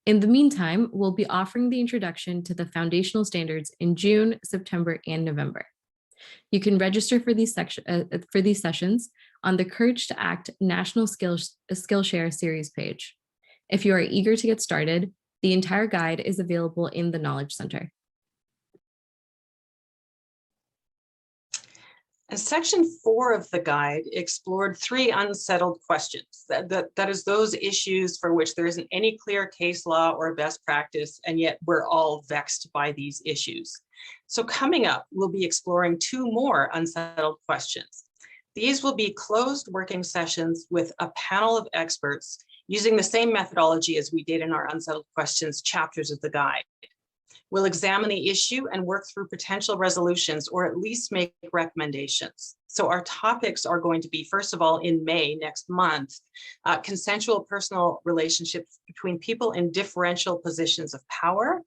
In the meantime, we'll be offering the introduction to the foundational standards in June, September, and November. You can register for these sessions on the Courage to Act National Skillshare series page. If you are eager to get started, the entire guide is available in the Knowledge Center. And Section 4 of the guide explored 3 unsettled questions. That is those issues for which there isn't any clear case law or best practice, and yet we're all vexed by these issues. So coming up, we'll be exploring 2 more unsettled questions. These will be closed working sessions with a panel of experts using the same methodology as we did in our unsettled questions chapters of the guide. We'll examine the issue and work through potential resolutions, or at least make recommendations. So our topics are going to be, first of all, in May next month, consensual personal relationships between people in differential positions of power.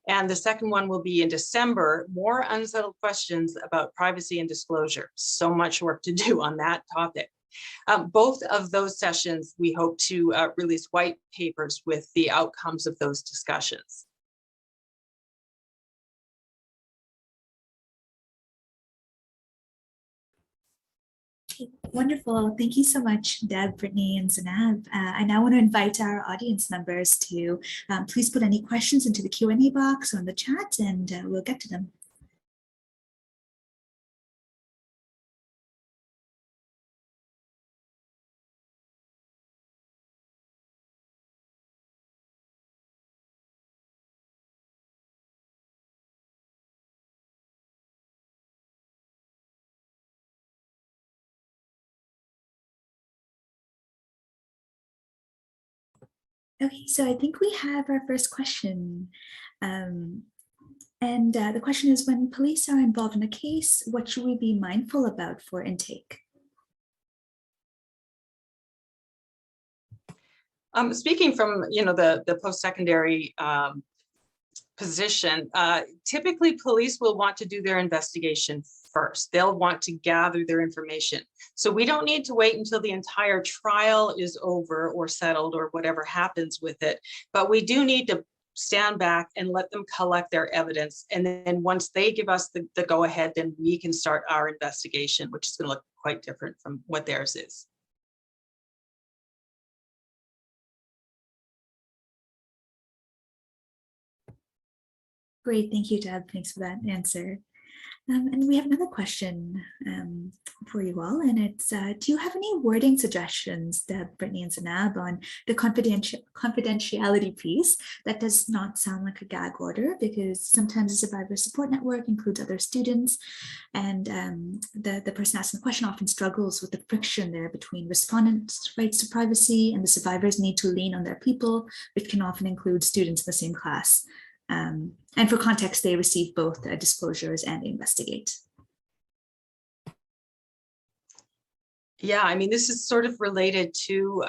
And the second one will be in December, more unsettled questions about privacy and disclosure. So much work to do on that topic. Both of those sessions, we hope to release white papers with the outcomes of those discussions. Wonderful. Thank you so much, Deb, Brittany, and Zanab. I now want to invite our audience members to please put any questions into the Q&A box or in the chat, and we'll get to them. Okay, so I think we have our first question. The question is, when police are involved in a case, what should we be mindful about for intake? Speaking from the post-secondary position, typically police will want to do their investigation first. They'll want to gather their information. So we don't need to wait until the entire trial is over or settled or whatever happens with it, but we do need to stand back and let them collect their evidence. And then once they give us the go ahead, then we can start our investigation, which is going to look quite different from what theirs is. Great, thank you, Deb. Thanks for that answer. And we have another question for you all, and it's, do you have any wording suggestions, Deb, Brittany, and Zanab, on the confidentiality piece that does not sound like a gag order, because sometimes the survivor support network includes other students, and the person asking the question often struggles with the friction there between respondents' rights to privacy and the survivors' need to lean on their people, which can often include students in the same class. And for context, they receive both disclosures and investigate. Yeah, I mean, this is sort of related to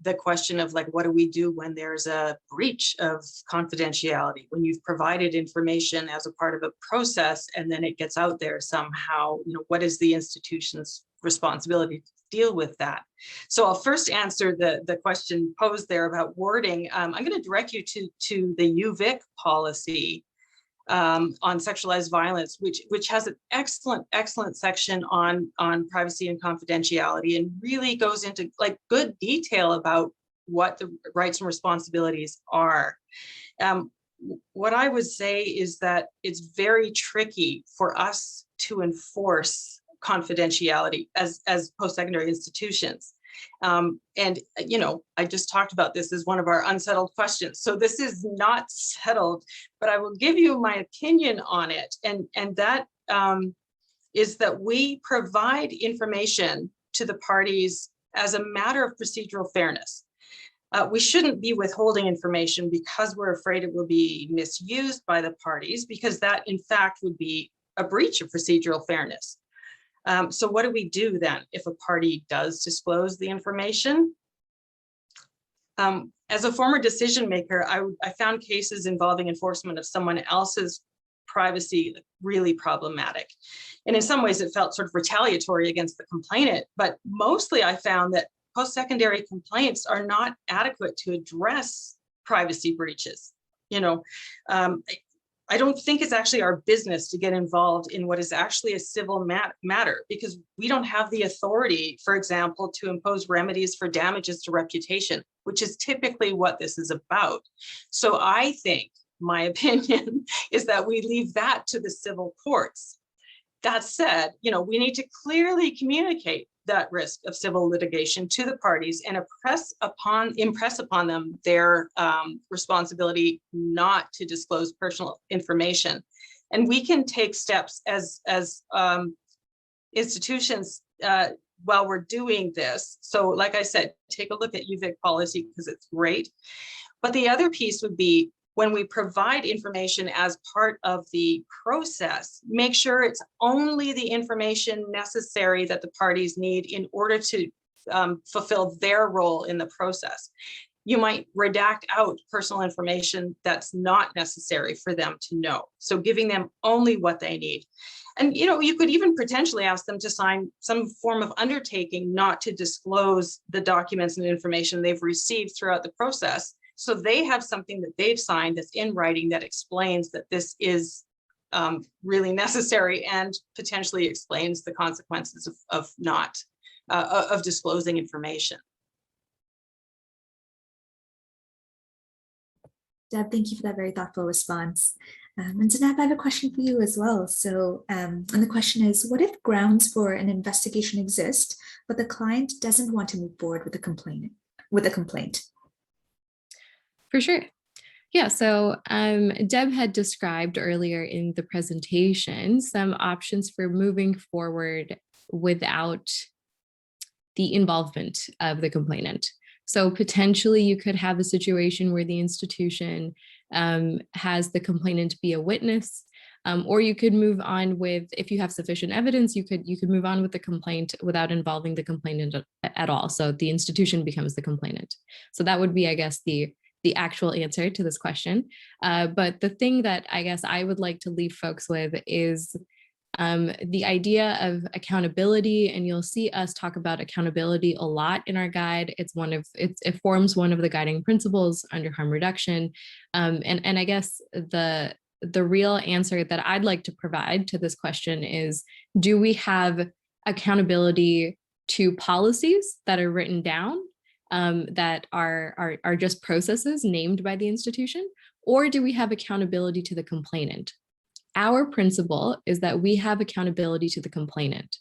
the question of like, what do we do when there's a breach of confidentiality, when you've provided information as a part of a process and then it gets out there somehow, what is the institution's responsibility to deal with that? So I'll first answer the question posed there about wording. I'm going to direct you to the UVic policy on sexualized violence, which has an excellent section on privacy and confidentiality, and really goes into like good detail about what the rights and responsibilities are. What I would say is that it's very tricky for us to enforce confidentiality as post-secondary institutions. And I just talked about this as one of our unsettled questions. So this is not settled, but I will give you my opinion on it. And that is that we provide information to the parties as a matter of procedural fairness. We shouldn't be withholding information because we're afraid it will be misused by the parties, because that in fact would be a breach of procedural fairness. So what do we do then if a party does disclose the information? As a former decision maker, I found cases involving enforcement of someone else's privacy really problematic. And in some ways it felt sort of retaliatory against the complainant, but mostly I found that post-secondary complaints are not adequate to address privacy breaches. I don't think it's actually our business to get involved in what is actually a civil matter, because we don't have the authority, for example, to impose remedies for damages to reputation, which is typically what this is about. So I think, my opinion, is that we leave that to the civil courts. That said, we need to clearly communicate that risk of civil litigation to the parties and impress upon them their responsibility not to disclose personal information. And we can take steps as institutions while we're doing this. So like I said, take a look at UVic policy because it's great. But the other piece would be, when we provide information as part of the process, make sure it's only the information necessary that the parties need in order to fulfill their role in the process. You might redact out personal information that's not necessary for them to know. So giving them only what they need. And you could even potentially ask them to sign some form of undertaking not to disclose the documents and information they've received throughout the process. So they have something that they've signed that's in writing that explains that this is really necessary and potentially explains the consequences of not disclosing information. Deb, thank you for that very thoughtful response. And Zanab, I have a question for you as well. So, and the question is, what if grounds for an investigation exist, but the client doesn't want to move forward with a complaint? For sure. Yeah, so Deb had described earlier in the presentation some options for moving forward without the involvement of the complainant. So potentially you could have a situation where the institution has the complainant be a witness, or you could move on with, if you have sufficient evidence, you could move on with the complaint without involving the complainant at all. So the institution becomes the complainant. So that would be, I guess, the actual answer to this question. But the thing that I guess I would like to leave folks with is the idea of accountability. And you'll see us talk about accountability a lot in our guide. It forms one of the guiding principles under harm reduction. And I guess the real answer that I'd like to provide to this question is, do we have accountability to policies that are written down that are just processes named by the institution, or do we have accountability to the complainant? Our principle is that we have accountability to the complainant.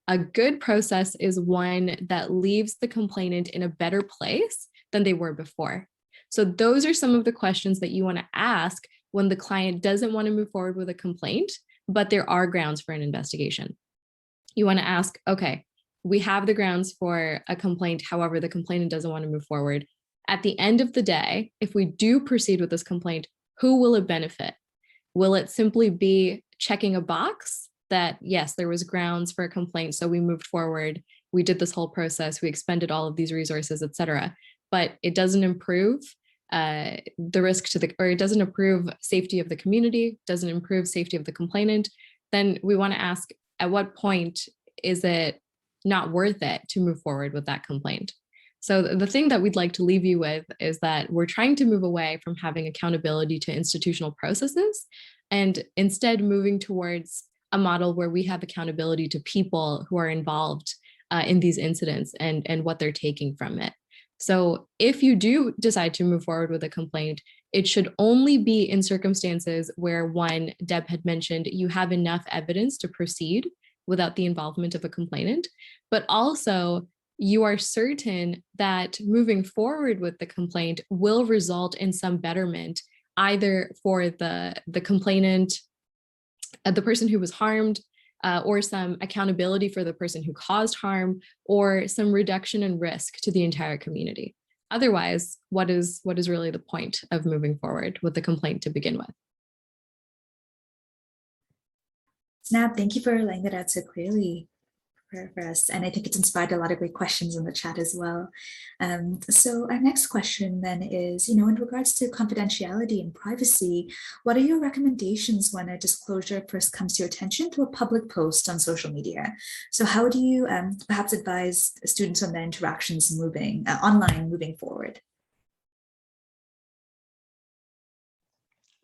A good process is one that leaves the complainant in a better place than they were before. So those are some of the questions that you want to ask when the client doesn't want to move forward with a complaint, but there are grounds for an investigation. You want to ask, okay, we have the grounds for a complaint. However, the complainant doesn't want to move forward. At the end of the day, if we do proceed with this complaint, who will it benefit? Will it simply be checking a box that, yes, there was grounds for a complaint, so we moved forward we did this whole process, we expended all of these resources, et cetera, but it doesn't improve the risk to the, or it doesn't improve safety of the community, doesn't improve safety of the complainant, then we want to ask, at what point is it not worth it to move forward with that complaint? So the thing that we'd like to leave you with is that we're trying to move away from having accountability to institutional processes and instead moving towards a model where we have accountability to people who are involved in these incidents and what they're taking from it. So if you do decide to move forward with a complaint, it should only be in circumstances where, one, Deb had mentioned, you have enough evidence to proceed without the involvement of a complainant, but also you are certain that moving forward with the complaint will result in some betterment, either for the complainant, the person who was harmed, or some accountability for the person who caused harm, or some reduction in risk to the entire community. Otherwise, what is really the point of moving forward with the complaint to begin with? Zanab, thank you for laying that out so clearly for us. And I think it's inspired a lot of great questions in the chat as well. So our next question then is, in regards to confidentiality and privacy, what are your recommendations when a disclosure first comes to your attention through a public post on social media? So how do you perhaps advise students on their interactions online moving forward?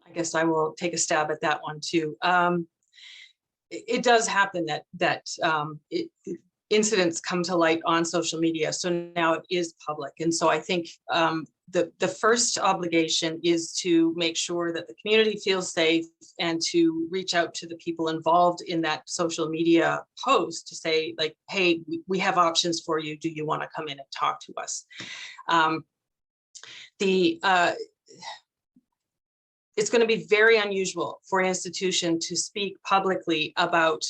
I guess I will take a stab at that one too. It does happen that incidents come to light on social media. So now it is public. And so I think the first obligation is to make sure that the community feels safe and to reach out to the people involved in that social media post to say, like, hey, we have options for you. Do you want to come in and talk to us? It's going to be very unusual for an institution to speak publicly about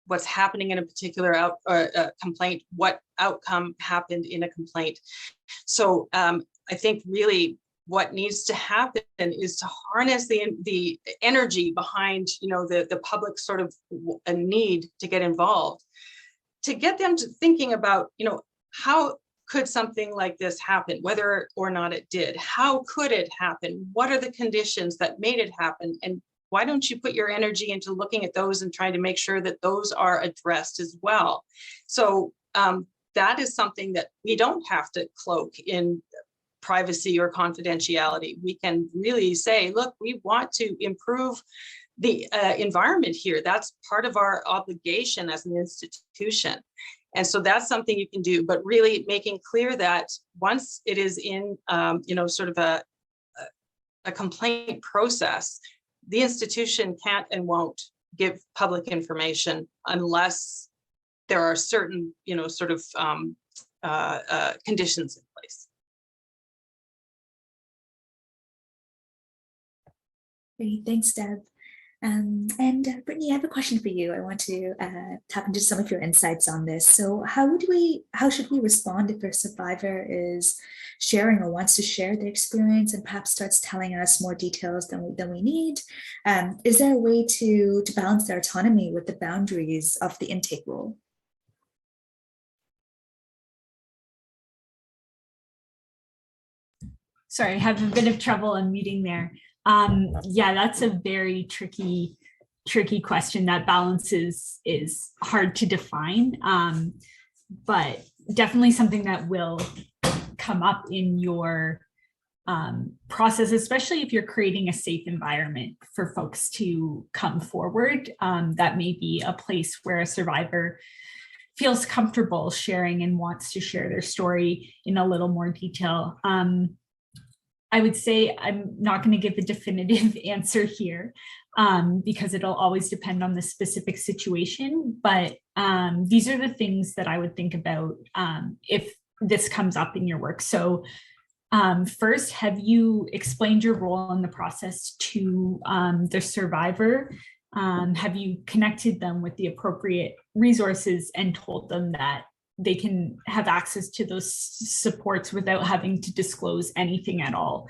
what's happening in a particular complaint, what outcome happened in a complaint. So I think really what needs to happen is to harness the energy behind, the public sort of a need to get involved, to get them to thinking about, how could something like this happen, whether or not it did? How could it happen? What are the conditions that made it happen? And why don't you put your energy into looking at those and trying to make sure that those are addressed as well? So that is something that we don't have to cloak in privacy or confidentiality. We can really say, look, we want to improve the environment here. That's part of our obligation as an institution. And so that's something you can do, but really making clear that once it is in, sort of a complaint process, the institution can't and won't give public information unless there are certain, conditions in place. Great, thanks, Deb. And Britney, I have a question for you. I want to tap into some of your insights on this. So how should we respond if a survivor is sharing or wants to share their experience and perhaps starts telling us more details than we need? Is there a way to balance their autonomy with the boundaries of the intake role? Sorry, I have a bit of trouble unmuting there. Yeah, that's a very tricky question. That balance is hard to define, but definitely something that will come up in your process, especially if you're creating a safe environment for folks to come forward. That may be a place where a survivor feels comfortable sharing and wants to share their story in a little more detail. I would say I'm not going to give a definitive answer here because it'll always depend on the specific situation. But these are the things that I would think about if this comes up in your work. So first, have you explained your role in the process to the survivor? Have you connected them with the appropriate resources and told them that they can have access to those supports without having to disclose anything at all?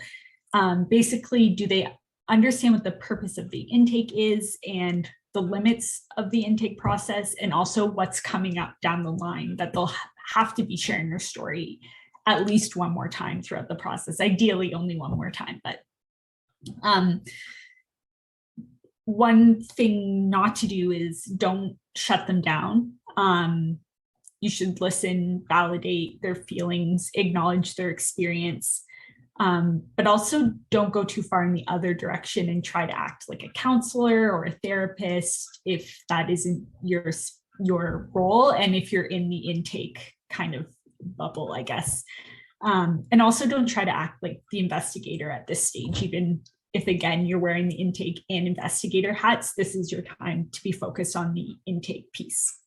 Basically, do they understand what the purpose of the intake is and the limits of the intake process and also what's coming up down the line, that they'll have to be sharing their story at least one more time throughout the process, ideally only one more time. But one thing not to do is don't shut them down. You should listen, validate their feelings, acknowledge their experience, but also don't go too far in the other direction and try to act like a counselor or a therapist if that isn't your role, and if you're in the intake kind of bubble, I guess. And also don't try to act like the investigator at this stage, even if, again, you're wearing the intake and investigator hats. This is your time to be focused on the intake piece.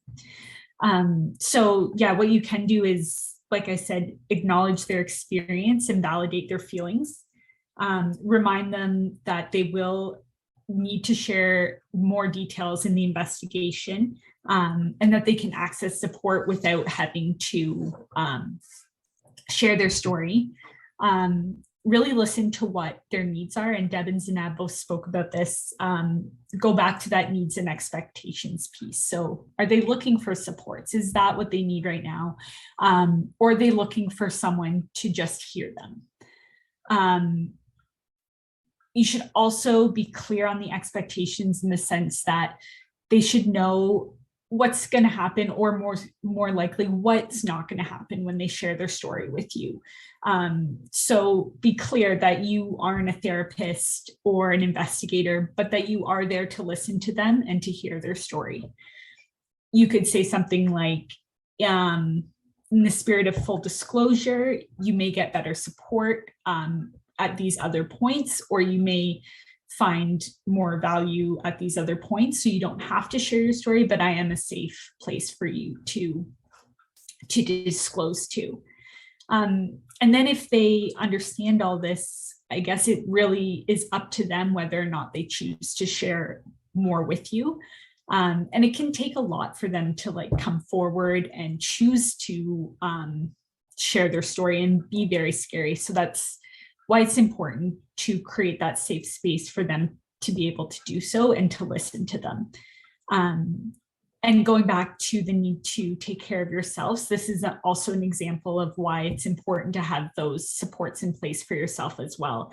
So yeah, what you can do is, like I said, acknowledge their experience and validate their feelings. Remind them that they will need to share more details in the investigation, and that they can access support without having to share their story. Really listen to what their needs are, and Deb and Zanab both spoke about this. Go back to that needs and expectations piece. So are they looking for supports? Is that what they need right now? Or are they looking for someone to just hear them? You should also be clear on the expectations, in the sense that they should know what's going to happen, or more likely what's not going to happen when they share their story with you. So be clear that you aren't a therapist or an investigator, but that you are there to listen to them and to hear their story. You could say something like, in the spirit of full disclosure, you may get better support at these other points, or you may find more value at these other points, so you don't have to share your story, but I am a safe place for you to disclose to. And then if they understand all this, I guess it really is up to them whether or not they choose to share more with you. And it can take a lot for them to come forward and choose to share their story, and be very scary. So that's why it's important to create that safe space for them to be able to do so and to listen to them. And going back to the need to take care of yourselves, this is also an example of why it's important to have those supports in place for yourself as well.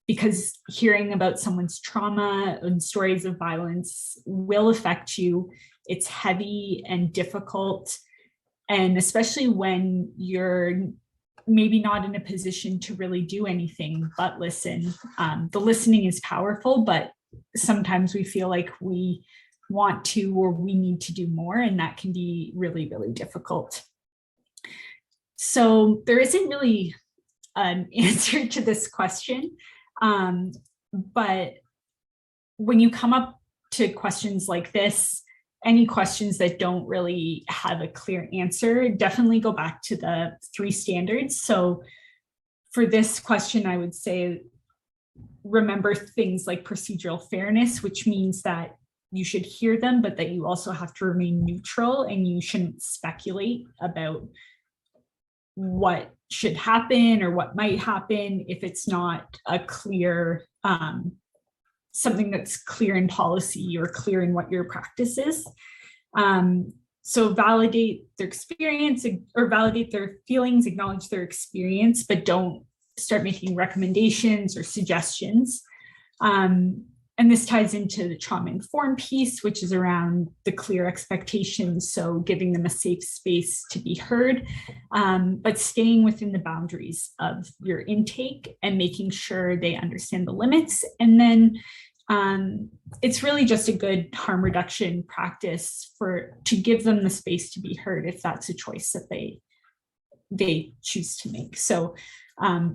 Because hearing about someone's trauma and stories of violence will affect you. It's heavy and difficult. And especially when you're maybe not in a position to really do anything but listen. The listening is powerful, but sometimes we feel like we want to, or we need to do more, and that can be really, really difficult. So there isn't really an answer to this question, but when you come up to questions like this, any questions that don't really have a clear answer, definitely go back to the 3 standards. So for this question, I would say, remember things like procedural fairness, which means that you should hear them, but that you also have to remain neutral, and you shouldn't speculate about what should happen or what might happen if it's not a clear, something that's clear in policy or clear in what your practice is. So validate their experience, or validate their feelings, acknowledge their experience, but don't start making recommendations or suggestions. And this ties into the trauma-informed piece, which is around the clear expectations. So giving them a safe space to be heard, but staying within the boundaries of your intake and making sure they understand the limits. And then it's really just a good harm reduction practice to give them the space to be heard if that's a choice that they choose to make. So I'm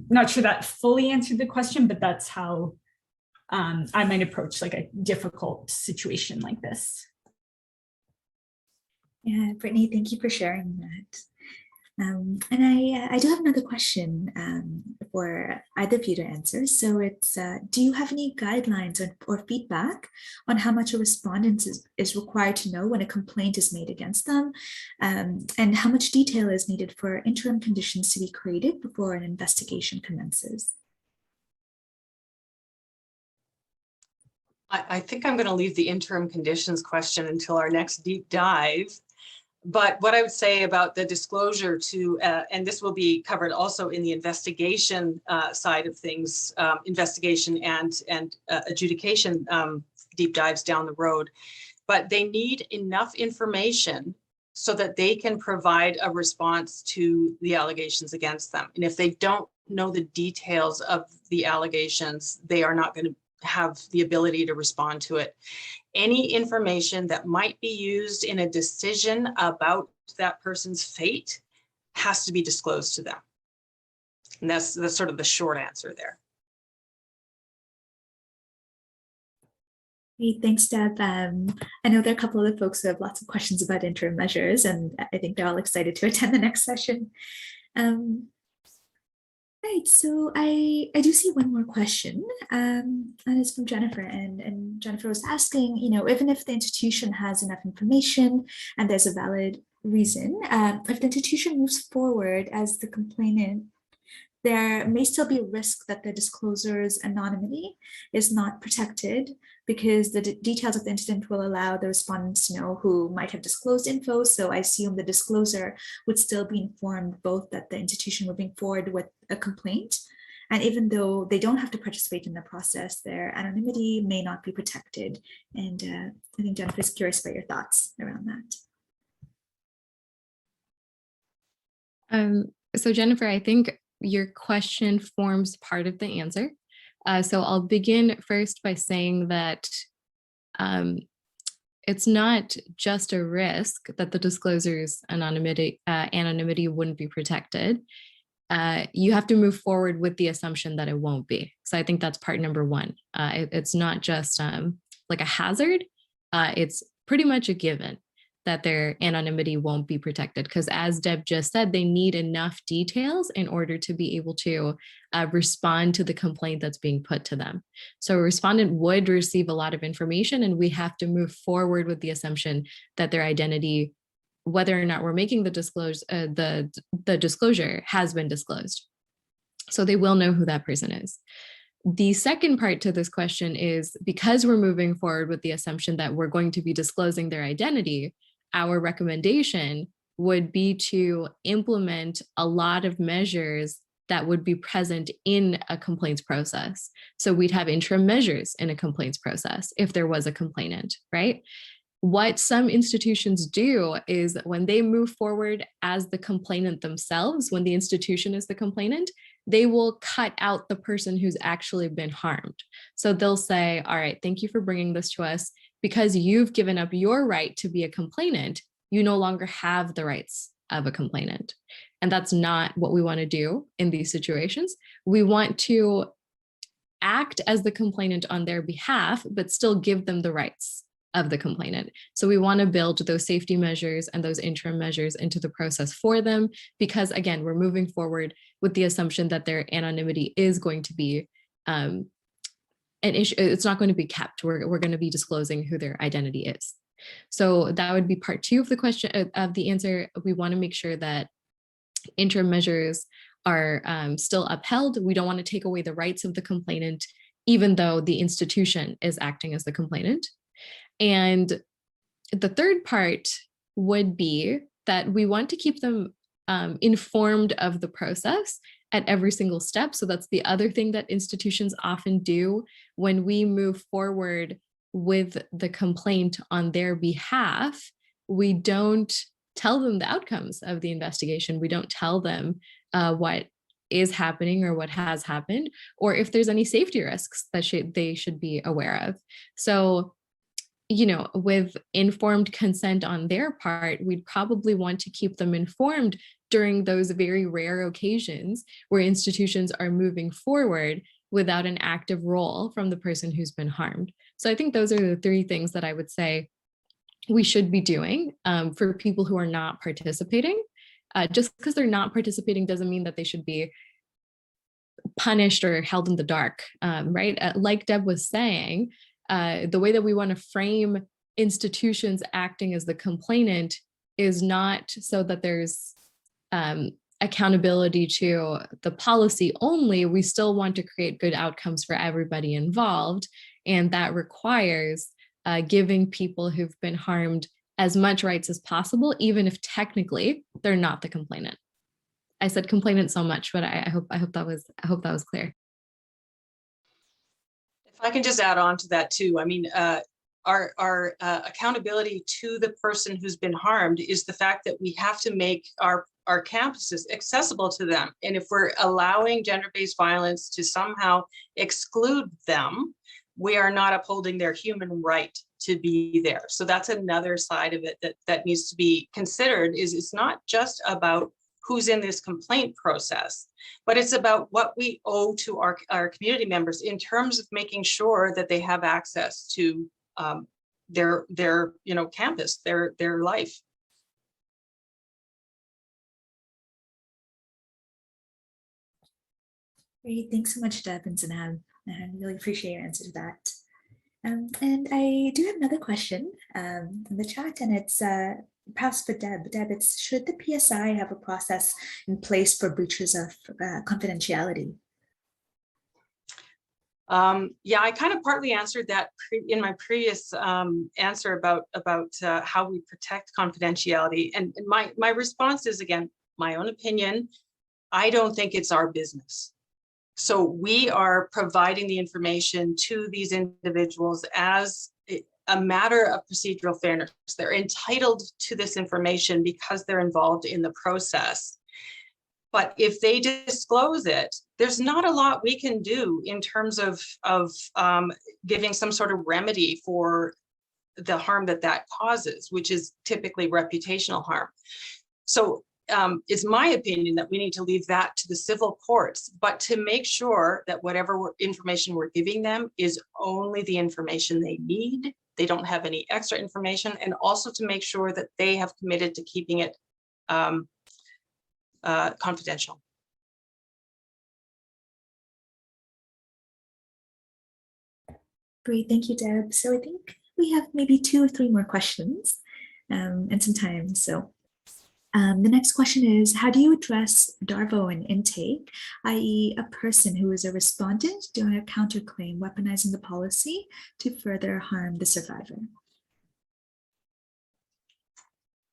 not sure that fully answered the question, but that's how I might approach a difficult situation like this. Yeah, Brittany, thank you for sharing that. And I do have another question for either of you to answer. So it's, do you have any guidelines or feedback on how much a respondent is required to know when a complaint is made against them, and how much detail is needed for interim conditions to be created before an investigation commences? I think I'm going to leave the interim conditions question until our next deep dive. But what I would say about the disclosure to, and this will be covered also in the investigation side of things, investigation and adjudication deep dives down the road, but they need enough information so that they can provide a response to the allegations against them. And if they don't know the details of the allegations, they are not going to have the ability to respond to it. Any information that might be used in a decision about that person's fate has to be disclosed to them. And that's sort of the short answer there. Great, thanks, Deb. I know there are a couple of folks who have lots of questions about interim measures, and I think they're all excited to attend the next session. Right, so I do see one more question, and it's from Jennifer, and Jennifer was asking, even if the institution has enough information and there's a valid reason, if the institution moves forward as the complainant, there may still be a risk that the discloser's anonymity is not protected because the details of the incident will allow the respondents to know who might have disclosed info. So I assume the discloser would still be informed both that the institution moving forward with a complaint, and even though they don't have to participate in the process, their anonymity may not be protected. And I think Jennifer is curious about your thoughts around that. So Jennifer, I think your question forms part of the answer. So I'll begin first by saying that it's not just a risk that the discloser's anonymity wouldn't be protected. You have to move forward with the assumption that it won't be. So I think that's part number one. It's not just like a hazard. It's pretty much a given that their anonymity won't be protected, because as Deb just said, they need enough details in order to be able to respond to the complaint that's being put to them. So a respondent would receive a lot of information, and we have to move forward with the assumption that their identity, whether or not we're making the disclosure, has been disclosed. So they will know who that person is. The second part to this question is, because we're moving forward with the assumption that we're going to be disclosing their identity, our recommendation would be to implement a lot of measures that would be present in a complaints process. So we'd have interim measures in a complaints process if there was a complainant, right? What some institutions do is when they move forward as the complainant themselves, when the institution is the complainant, they will cut out the person who's actually been harmed. So they'll say, all right, thank you for bringing this to us. Because you've given up your right to be a complainant, you no longer have the rights of a complainant. And that's not what we want to do in these situations. We want to act as the complainant on their behalf, but still give them the rights of the complainant. So we want to build those safety measures and those interim measures into the process for them, because again, we're moving forward with the assumption that their anonymity is going to be an issue. It's not going to be kept. We're going to be disclosing who their identity is. So that would be part two of the question, of the answer. We want to make sure that interim measures are still upheld. We don't want to take away the rights of the complainant, even though the institution is acting as the complainant. And the third part would be that we want to keep them informed of the process at every single step. So that's the other thing that institutions often do when we move forward with the complaint on their behalf. We don't tell them the outcomes of the investigation. We don't tell them what is happening or what has happened, or if there's any safety risks that they should be aware of. So, with informed consent on their part, we'd probably want to keep them informed during those very rare occasions where institutions are moving forward without an active role from the person who's been harmed. So I think those are the three things that I would say we should be doing for people who are not participating. Just because they're not participating doesn't mean that they should be punished or held in the dark, right? Like Deb was saying, the way that we want to frame institutions acting as the complainant is not so that there's accountability to the policy only. We still want to create good outcomes for everybody involved. And that requires giving people who've been harmed as much rights as possible, even if technically they're not the complainant. I said complainant so much, but I hope that was clear. If I can just add on to that too, I mean, our accountability to the person who's been harmed is the fact that we have to make our campuses accessible to them. And if we're allowing gender-based violence to somehow exclude them, we are not upholding their human right to be there. So that's another side of it that needs to be considered. Is it's not just about who's in this complaint process, but it's about what we owe to our community members in terms of making sure that they have access to their campus, their life. Great, thanks so much, Deb and Zanab. I really appreciate your answer to that. And I do have another question in the chat, and it's perhaps for Deb. Deb, it's should the PSI have a process in place for breaches of confidentiality? Yeah, I kind of partly answered that in my previous answer about how we protect confidentiality. And my response is, again, my own opinion. I don't think it's our business. So we are providing the information to these individuals as a matter of procedural fairness. They're entitled to this information because they're involved in the process. But if they disclose it, there's not a lot we can do in terms of giving some sort of remedy for the harm that causes, which is typically reputational harm. So it's my opinion that we need to leave that to the civil courts, but to make sure that whatever information we're giving them is only the information they need. They don't have any extra information, and also to make sure that they have committed to keeping it confidential. Great, thank you, Deb. So I think we have maybe 2 or 3 more questions and some time. So the next question is, how do you address DARVO in intake, i.e. a person who is a respondent doing a counterclaim weaponizing the policy to further harm the survivor?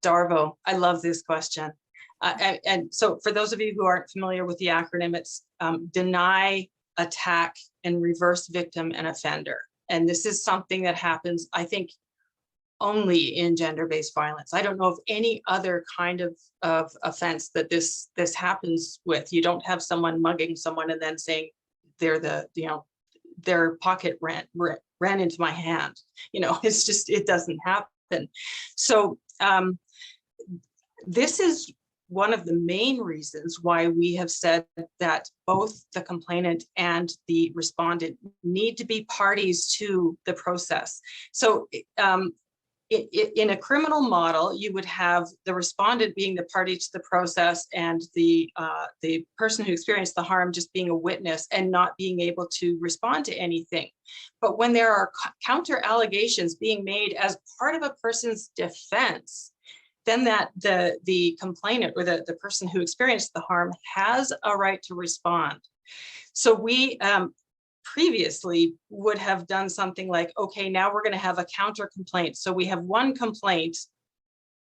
DARVO, I love this question. And so for those of you who aren't familiar with the acronym, it's deny, attack, and reverse victim and offender. And this is something that happens, I think, only in gender-based violence. I don't know of any other kind of offense that this happens with. You don't have someone mugging someone and then saying they're their pocket ran into my hand. It's just, it doesn't happen. So this is one of the main reasons why we have said that both the complainant and the respondent need to be parties to the process. So in a criminal model, you would have the respondent being the party to the process and the person who experienced the harm just being a witness and not being able to respond to anything. But when there are counter allegations being made as part of a person's defense, then the complainant or the person who experienced the harm has a right to respond. So we previously would have done something like, okay, now we're going to have a counter complaint. So we have one complaint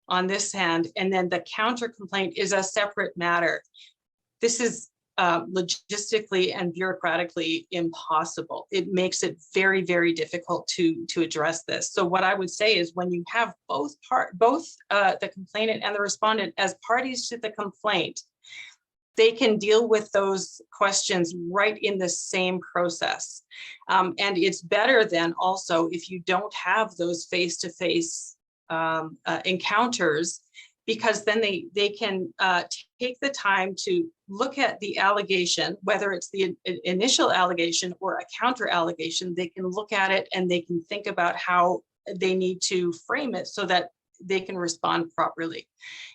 on this hand, and then the counter complaint is a separate matter. This is logistically and bureaucratically impossible. It makes it very, very difficult to address this. So what I would say is when you have both the complainant and the respondent as parties to the complaint, they can deal with those questions right in the same process. And it's better then also if you don't have those face-to-face encounters, because then they can take the time to look at the allegation, whether it's the initial allegation or a counter allegation. They can look at it and they can think about how they need to frame it so that they can respond properly.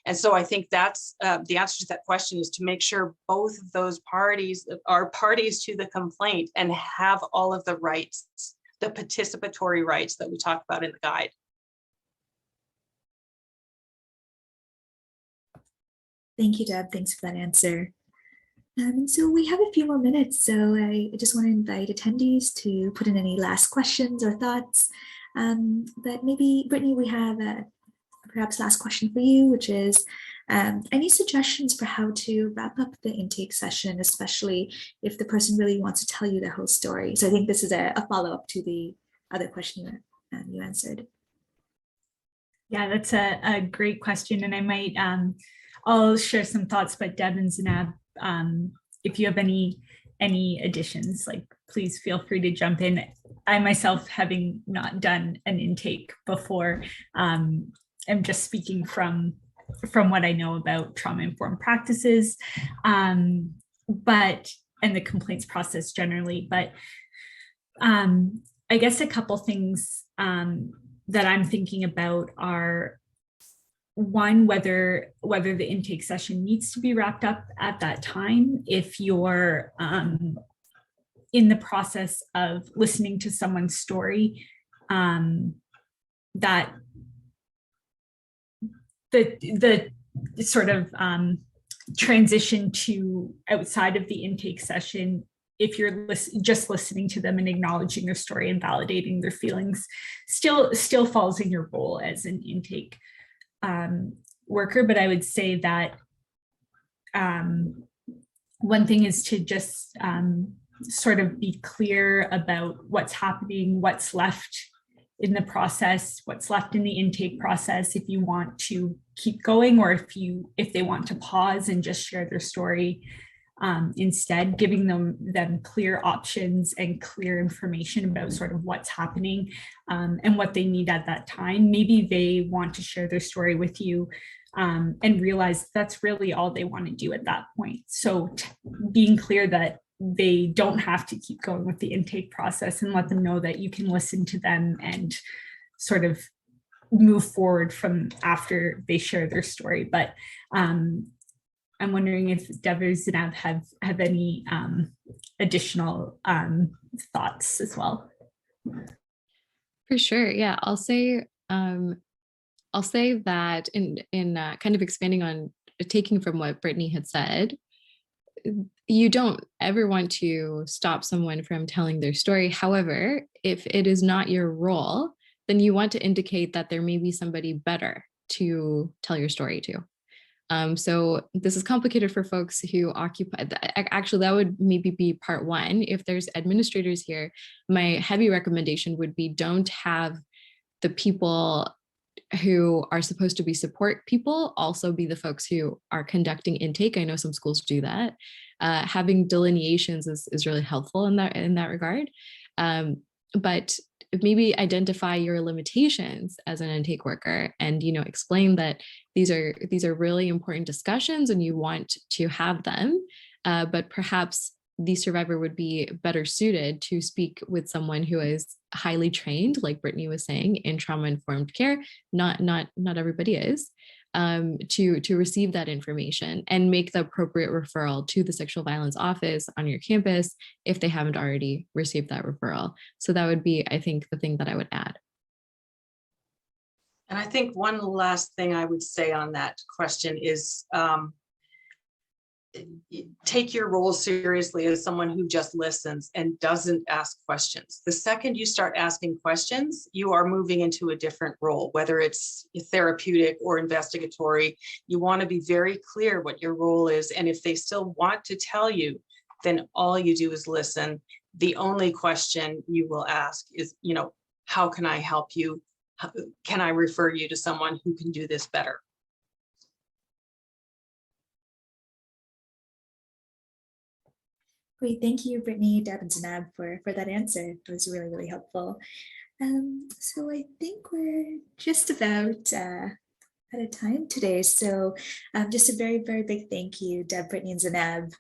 And so I think that's the answer to that question, is to make sure both of those parties are parties to the complaint and have all of the rights, the participatory rights that we talk about in the guide. Thank you, Deb. Thanks for that answer. So we have a few more minutes, so I just want to invite attendees to put in any last questions or thoughts. But maybe, Brittany, we have perhaps last question for you, which is any suggestions for how to wrap up the intake session, especially if the person really wants to tell you their whole story? So I think this is a follow-up to the other question that you answered. Yeah, that's a great question. And I might, I'll share some thoughts, but Deb and Zanab, if you have any additions, like please feel free to jump in. I myself, having not done an intake before, am just speaking from what I know about trauma-informed practices, and the complaints process generally. But I guess a couple things that I'm thinking about are, one, whether the intake session needs to be wrapped up at that time. If you're in the process of listening to someone's story, that the sort of transition to outside of the intake session, if you're just listening to them and acknowledging their story and validating their feelings, still falls in your role as an intake worker. But I would say that one thing is to just sort of be clear about what's happening, what's left in the process, what's left in the intake process, if you want to keep going, or if they want to pause and just share their story. Instead, giving them clear options and clear information about sort of what's happening and what they need at that time. Maybe they want to share their story with you and realize that's really all they want to do at that point. So being clear that they don't have to keep going with the intake process, and let them know that you can listen to them and sort of move forward from after they share their story. But I'm wondering if Deb or Zanab have any additional thoughts as well. For sure, yeah. I'll say that in kind of expanding on taking from what Brittany had said, you don't ever want to stop someone from telling their story. However, if it is not your role, then you want to indicate that there may be somebody better to tell your story to. So this is complicated for folks who occupy, actually that would maybe be part one. If there's administrators here, my heavy recommendation would be don't have the people who are supposed to be support people also be the folks who are conducting intake. I know some schools do that. Having delineations is really helpful in that regard. But maybe identify your limitations as an intake worker, and explain that these are really important discussions and you want to have them, but perhaps the survivor would be better suited to speak with someone who is highly trained, like Brittany was saying, in trauma-informed care. Not everybody is, to receive that information and make the appropriate referral to the sexual violence office on your campus if they haven't already received that referral. So that would be, I think, the thing that I would add. And I think one last thing I would say on that question is take your role seriously as someone who just listens and doesn't ask questions. The second you start asking questions, you are moving into a different role, whether it's therapeutic or investigatory. You want to be very clear what your role is. And if they still want to tell you, then all you do is listen. The only question you will ask is, how can I help you? Can I refer you to someone who can do this better? Great, thank you, Brittany, Deb, and Zanab for that answer. It was really, really helpful. So I think we're just about out of time today. So just a very, very big thank you, Deb, Brittany, and Zanab,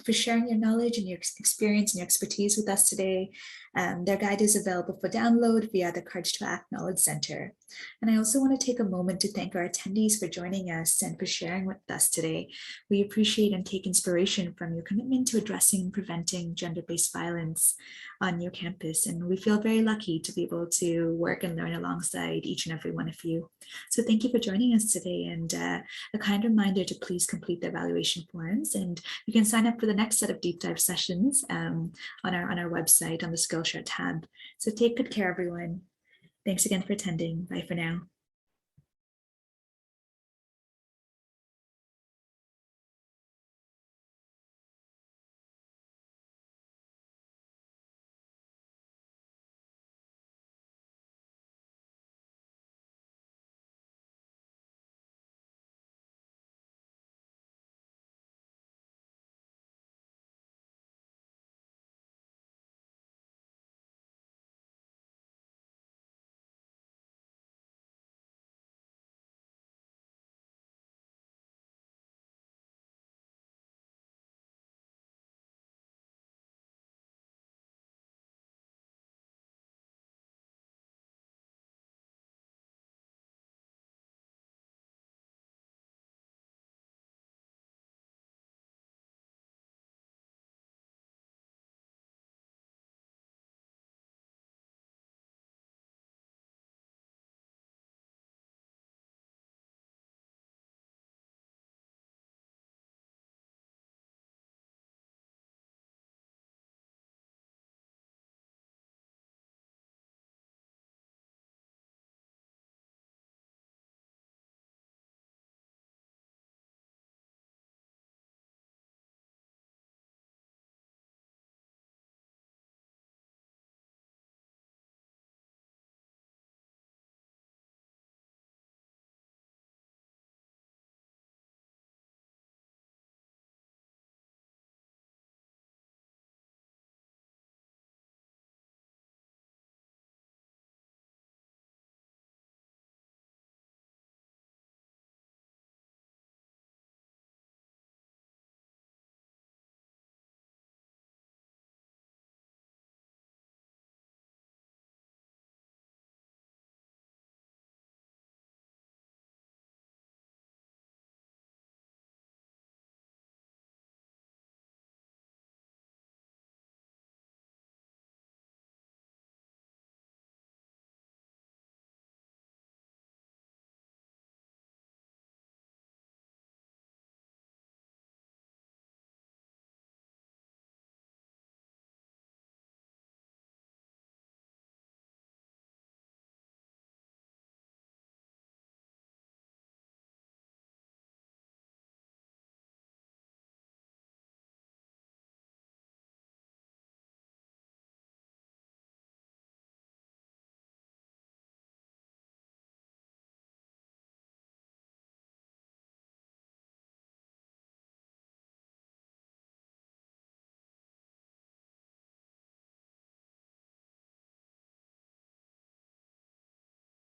for sharing your knowledge and your experience and your expertise with us today. Their guide is available for download via the Courage to Act Knowledge Center. And I also want to take a moment to thank our attendees for joining us and for sharing with us today. We appreciate and take inspiration from your commitment to addressing and preventing gender-based violence on your campus. And we feel very lucky to be able to work and learn alongside each and every one of you. So thank you for joining us today, and a kind reminder to please complete the evaluation forms, and you can sign up for the next set of deep dive sessions on our website on the Skillshare tab. So take good care, everyone. Thanks again for attending. Bye for now.